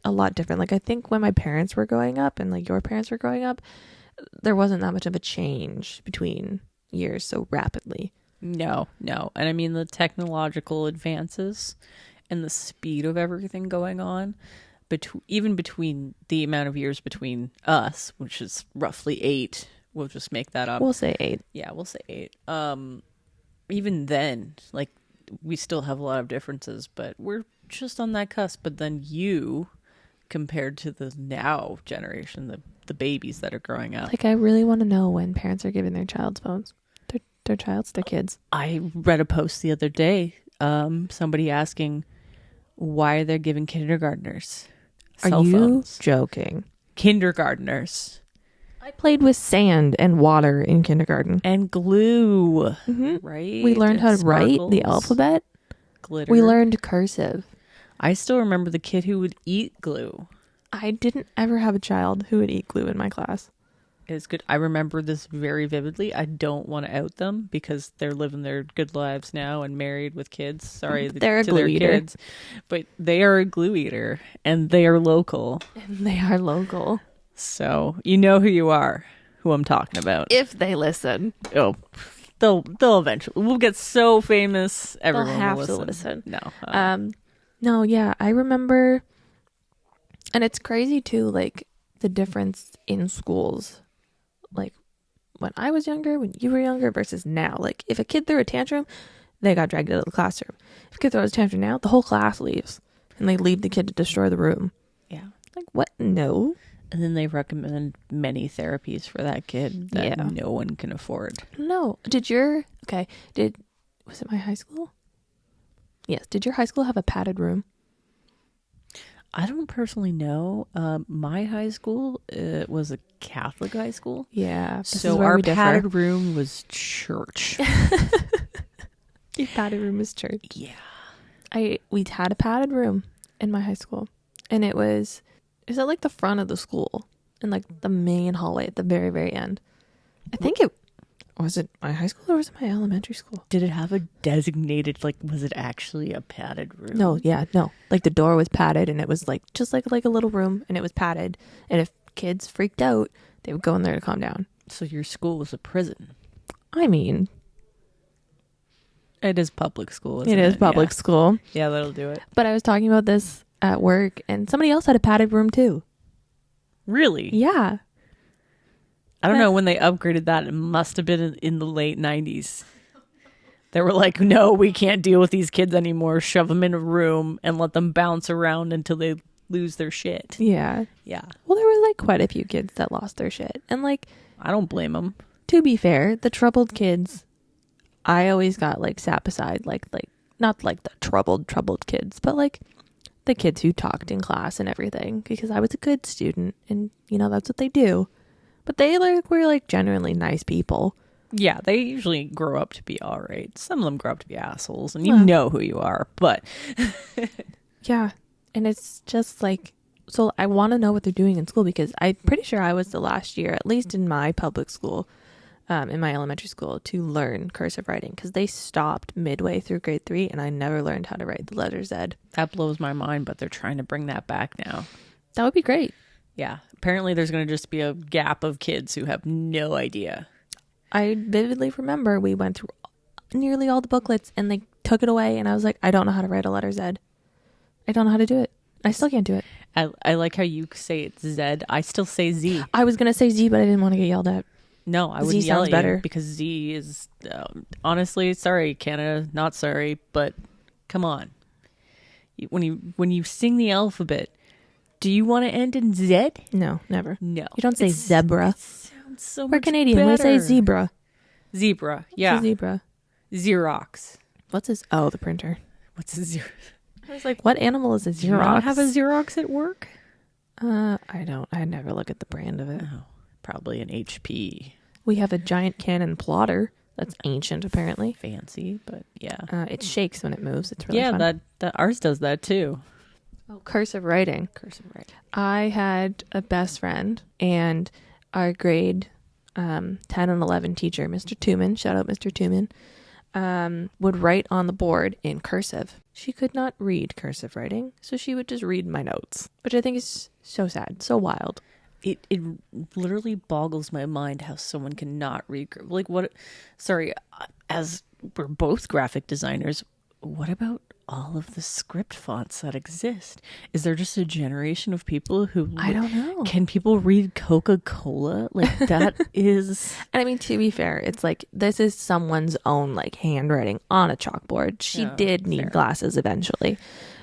a lot different. Like, I think when my parents were growing up and like your parents were growing up, there wasn't that much of a change between years so rapidly. no. And I mean, the technological advances and the speed of everything going on, even between the amount of years between us, which is roughly 8, we'll just make that up. We'll say 8. Yeah, we'll say 8. Even then, like, we still have a lot of differences, but we're just on that cusp. But then you, compared to the now generation, the babies that are growing up. Like, I really want to know when parents are giving their child's phones. Their kids. I read a post the other day, somebody asking why they're giving kindergartners cell phones. Joking? Kindergartners. I played with sand and water in kindergarten. And glue, Mm-hmm. right? We learned how to write the Sparkles, alphabet. glitter. We learned cursive. I still remember the kid who would eat glue. I didn't ever have a child who would eat glue in my class. It's good. I remember this very vividly. I don't want to out them because they're living their good lives now and married with kids. Sorry, They're a to glue their eater. kids, but they are a glue eater and they are local. And they are local. So you know who you are, who I'm talking about. If they listen. Oh, they'll eventually. We'll get so famous. Everyone They'll have will to listen. listen. No. No, yeah, I remember, and it's crazy too, like the difference in schools, like when I was younger, when you were younger versus now. Like if a kid threw a tantrum, they got dragged out of the classroom. If a kid throws a tantrum now, the whole class leaves and they leave the kid to destroy the room. Yeah. Like what? No. And then they recommend many therapies for that kid that no one can afford. No. Was it my high school? Yes. Did your high school have a padded room? I don't personally know. My high school was a Catholic high school. Yeah. So our padded room was church. Your padded room was church. Yeah. We had a padded room in my high school, and is at like the front of the school in like the main hallway at the very, very end. I think was it my high school or was it my elementary school? Did it have a designated, like, was it actually a padded room? No. Like the door was padded and it was like just like a little room and it was padded. And if kids freaked out, they would go in there to calm down. So your school was a prison. I mean, it is public school, isn't it is public school. Yeah, that'll do it. But I was talking about this at work and somebody else had a padded room too. Really? Yeah. I don't know when they upgraded that. It must have been in the late 90s. They were like, no, we can't deal with these kids anymore. Shove them in a room and let them bounce around until they lose their shit. Yeah. Yeah. Well, there were like quite a few kids that lost their shit. And like, I don't blame them. to be fair, the troubled kids, I always got like sat beside like not like the troubled kids, but like the kids who talked in class and everything because I was a good student and that's what they do. But they were like genuinely nice people. Yeah, they usually grow up to be all right. Some of them grow up to be assholes, and you know who you are. But yeah, and it's just like, so I want to know what they're doing in school because I'm pretty sure I was the last year, at least in my public school, in my elementary school, to learn cursive writing because they stopped midway through grade 3, and I never learned how to write the letter Z. that blows my mind. But they're trying to bring that back now. That would be great. Yeah, apparently there's going to just be a gap of kids who have no idea. I vividly remember we went through nearly all the booklets and they took it away and I was like, I don't know how to write a letter Z. I don't know how to do it. I still can't do it. I like how you say it's Z. I still say Z. I was going to say Z, but I didn't want to get yelled at. No, I Z wouldn't yell sounds at better. you because Z is, honestly, sorry, Canada, not sorry, but come on. When you sing the alphabet, Do you want to end in Z? No, never. No. You don't say zebra. It sounds so We're much Canadian. better. We say zebra. Zebra. It's Yeah. a zebra. Xerox. What's this? Oh, the printer. What's a Xerox? I was like, what animal is a Xerox? Do you not have a Xerox at work? I don't. I never look at the brand of it. Oh, probably an HP. We have a giant Canon plotter that's ancient, apparently. Fancy, but yeah. It shakes when it moves. It's really Yeah, fun. that ours does that too. Oh, cursive writing. Cursive writing. I had a best friend, and our grade 10 and 11 teacher, Mr. Tooman, shout out Mr. Tooman, would write on the board in cursive. She could not read cursive writing, so she would just read my notes, which I think is so sad, so wild. It literally boggles my mind how someone cannot read. Like what? Sorry, as we're both graphic designers, what about all of the script fonts that exist? Is there just a generation of people who I don't know. Can people read Coca-Cola? Like that is. And I mean, to be fair, it's like this is someone's own like handwriting on a chalkboard. She did need glasses eventually,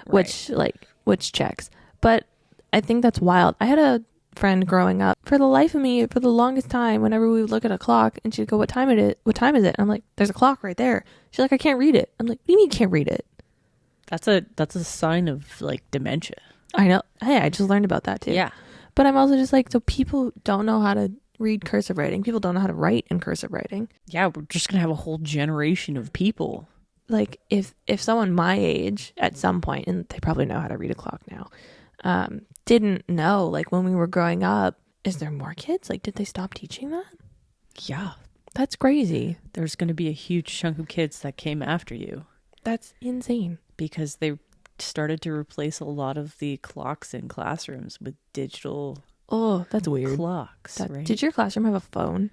which checks. But I think that's wild. I had a friend growing up, for the life of me, for the longest time, whenever we would look at a clock and she'd go, what time is it? I'm like, there's a clock right there. She's like, I can't read it. I'm like, what do you mean you can't read it? That's a sign of like dementia. I know. Hey, I just learned about that too. Yeah. But I'm also just like, so people don't know how to read cursive writing. People don't know how to write in cursive writing. Yeah, we're just gonna have a whole generation of people. Like if someone my age at some point, and they probably know how to read a clock now, didn't know, like when we were growing up, is there more kids? Like, did they stop teaching that? Yeah. That's crazy. There's going to be a huge chunk of kids that came after you. That's insane. Because they started to replace a lot of the clocks in classrooms with digital that's weird. Clocks, right? Did your classroom have a phone?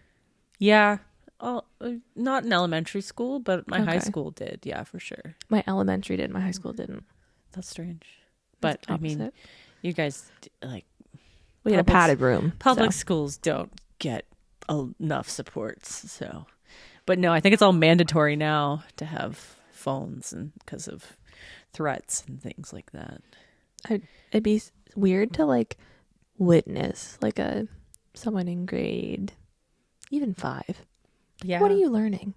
Yeah. Not in elementary school, but my high school did. Yeah, for sure. My elementary did. My high school didn't. That's strange. But, I mean, you guys, like... We had a padded room. Public schools don't get enough supports, so... But no, I think it's all mandatory now to have phones, and because of threats and things like that. It'd be weird to, like, witness, like, someone in grade... even 5. Yeah. What are you learning?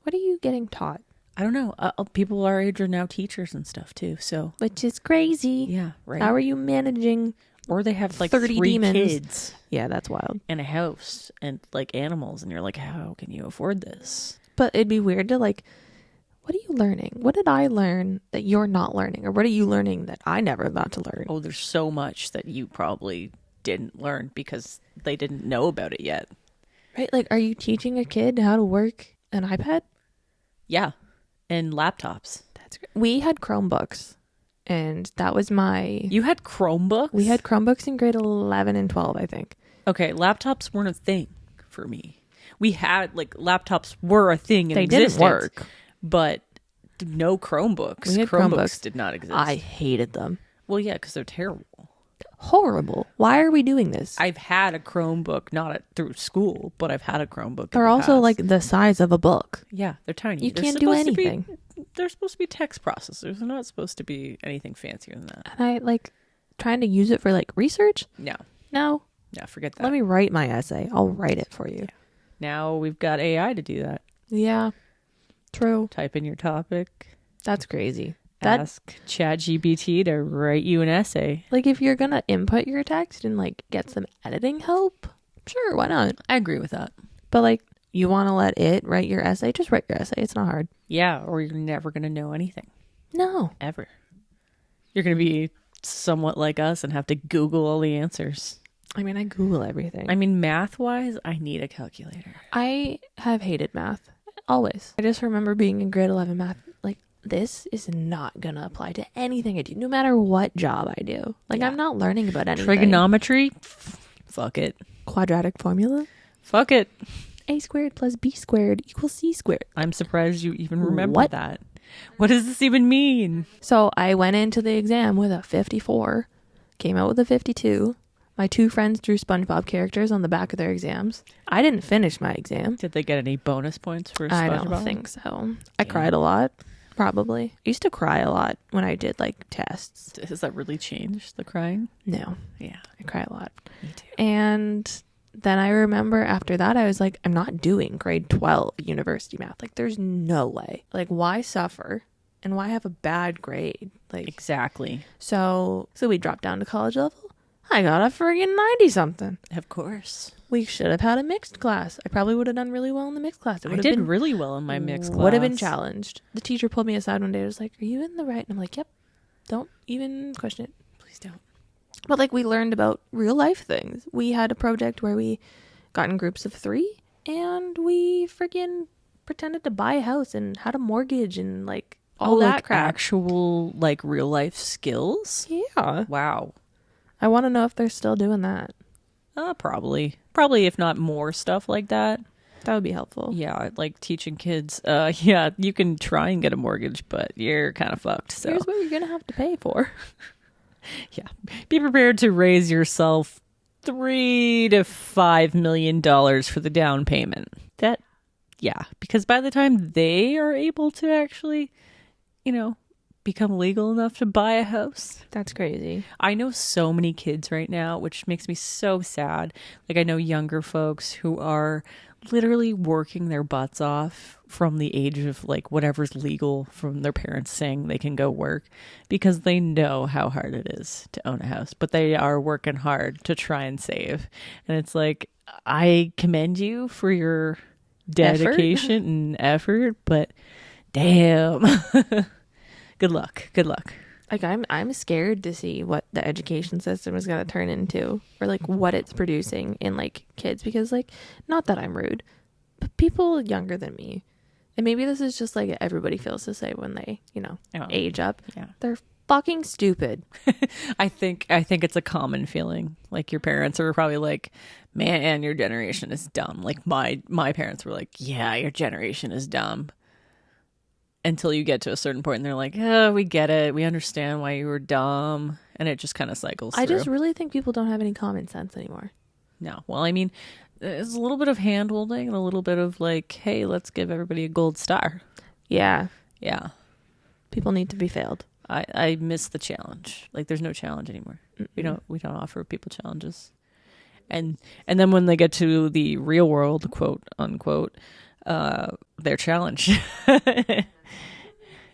What are you getting taught? I don't know. People our age are now teachers and stuff too. So, which is crazy. Yeah, right. How are you managing? Or they have like 30 3 demons. kids. Yeah, that's wild. And a house and like animals, and you're like, how can you afford this? But it'd be weird to like, what are you learning? What did I learn that you're not learning, or what are you learning that I never thought to learn? Oh, there's so much that you probably didn't learn because they didn't know about it yet. Right? Like, are you teaching a kid how to work an iPad? Yeah. And laptops. That's great. We had Chromebooks, and that was my... You had Chromebooks? We had Chromebooks in grade 11 and 12, I think. Okay, laptops weren't a thing for me. We had, like, laptops were a thing in existence. They didn't work. But no Chromebooks. We had Chromebooks did not exist. I hated them. Well, yeah, because they're terrible. Horrible. Why are we doing this? I've had a Chromebook, not through school, but I've had a Chromebook. They're also past. like the size of a book. Yeah, they're tiny. You can't do anything. They're supposed to be text processors. They're not supposed to be anything fancier than that. And I like trying to use it for like research. No, forget that. Let me write my essay. I'll write it for you. Yeah. Now we've got AI to do that. Yeah, true. Type in your topic. That's crazy. Ask ChatGPT to write you an essay. Like, if you're gonna input your text and like get some editing help, sure, why not? I agree with that. But like, you want to let it write your essay, just write your essay. It's not hard. Yeah, or you're never gonna know anything. No, ever. You're gonna be somewhat like us and have to Google all the answers. I mean, I Google everything. I mean, math-wise, I need a calculator. I have hated math always. I just remember being in grade 11 math. Like, this is not gonna apply to anything I do, no matter what job I do. Like, I'm not learning about anything. Trigonometry? Fuck it. Quadratic formula? Fuck it. A squared plus B squared equals C squared. I'm surprised you even remember that. What does this even mean? So I went into the exam with a 54, came out with a 52. My 2 friends drew SpongeBob characters on the back of their exams. I didn't finish my exam. Did they get any bonus points for SpongeBob? I don't think so. I cried a lot. Probably. I used to cry a lot when I did like tests. Has that really changed, the crying? No. Yeah. I cry a lot. Me too. And then I remember after that, I was like, I'm not doing grade 12 university math. Like, there's no way. Like, why suffer? And why have a bad grade? Like, exactly. So we dropped down to college level. I got a friggin' 90 something. Of course. We should have had a mixed class. I probably would have done really well in the mixed class. I did really well in my mixed class. Would have been challenged. The teacher pulled me aside one day. It was like, are you in the right? And I'm like, yep. Don't even question it. Please don't. But like, we learned about real life things. We had a project where we got in groups of 3 and we friggin' pretended to buy a house and had a mortgage and like all that like crap. Actual like real life skills. Yeah. Wow. I want to know if they're still doing that. Probably if not more stuff like that. That would be helpful. Yeah, like teaching kids. Yeah, you can try and get a mortgage, but you're kind of fucked. So here's what you're gonna have to pay for. Yeah, be prepared to raise yourself $3 to $5 million for the down payment. Yeah, because by the time they are able to actually, become legal enough to buy a house. That's crazy. I know so many kids right now, which makes me so sad. Like, I know younger folks who are literally working their butts off from the age of like whatever's legal from their parents saying they can go work because they know how hard it is to own a house, but they are working hard to try and save. And it's like, I commend you for your dedication and effort, but damn. Good luck. Like, I'm scared to see what the education system is going to turn into, or like what it's producing in like kids, because like, not that I'm rude, but people younger than me, and maybe this is just like everybody feels this way when they, age up. Yeah. They're fucking stupid. I think it's a common feeling. Like, your parents are probably like, man, your generation is dumb. Like my parents were like, yeah, your generation is dumb. Until you get to a certain point and they're like, oh, we get it. We understand why you were dumb. And it just kind of cycles through. I just really think people don't have any common sense anymore. No. Well, I mean, there's a little bit of hand holding and a little bit of like, hey, let's give everybody a gold star. Yeah. Yeah. People need to be failed. I miss the challenge. Like, there's no challenge anymore. Mm-mm. We don't offer people challenges. And then when they get to the real world, quote unquote, they're challenged.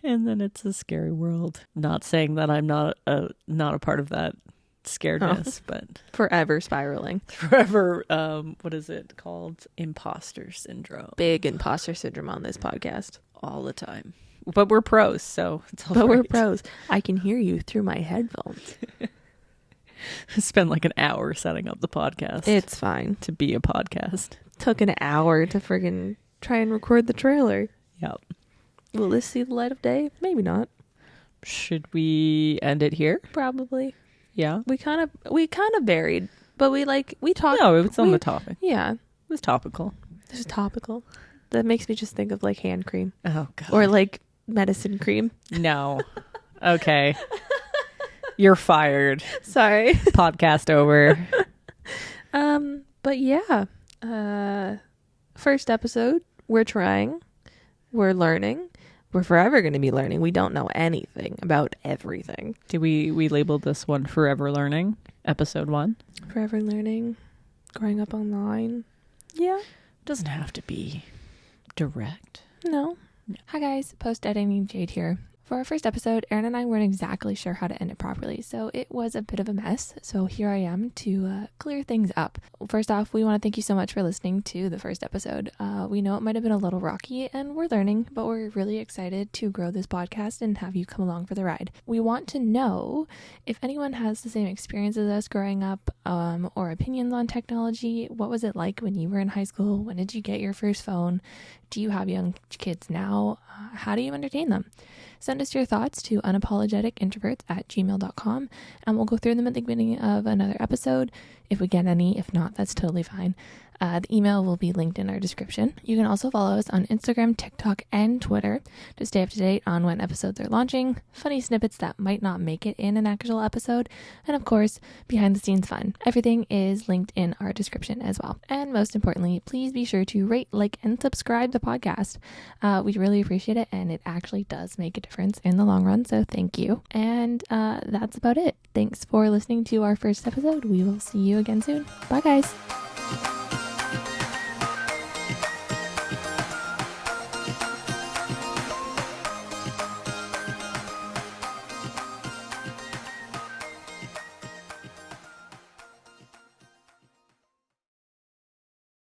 And then it's a scary world. Not saying that I'm not a part of that scaredness, but Forever spiraling. forever, what is it called? Imposter syndrome. Big imposter syndrome on this podcast. All the time. But we're pros, so it's all But we're right. pros. I can hear you through my headphones. Spend like an hour setting up the podcast. It's fine. to be a podcast. Took an hour to friggin' try and record the trailer. Yep. Will this see the light of day? Maybe not. Should we end it here? Probably. Yeah. We kind of varied, but we talked. No, it's on the topic. Yeah, It was topical. this is topical. That makes me just think of like hand cream Oh, God. or like medicine cream. No. Okay. You're fired. Sorry. Podcast over. But yeah. First episode. We're trying. We're learning. We're forever going to be learning. We don't know anything about everything. Did we labeled this one Forever Learning, episode 1? Forever learning. Growing up online. Yeah. Doesn't have to be direct. No. Hi guys, post editing Jade here. For our first episode, Aaron and I weren't exactly sure how to end it properly, so it was a bit of a mess. So here I am to clear things up. First off, we want to thank you so much for listening to the first episode. We know it might have been a little rocky and we're learning, but we're really excited to grow this podcast and have you come along for the ride. We want to know if anyone has the same experience as us growing up, or opinions on technology. What was it like when you were in high school? When did you get your first phone? Do you have young kids now? How do you entertain them? Send us your thoughts to unapologeticintroverts@gmail.com and we'll go through them at the beginning of another episode if we get any. If not, that's totally fine. The email will be linked in our description. You can also follow us on Instagram, TikTok, and Twitter to stay up to date on when episodes are launching, funny snippets that might not make it in an actual episode, and of course, behind the scenes fun. Everything is linked in our description as well. And most importantly, please be sure to rate, like, and subscribe the podcast. We really appreciate it, and it actually does make a difference in the long run, so thank you. And that's about it. Thanks for listening to our first episode. We will see you again soon. Bye, guys.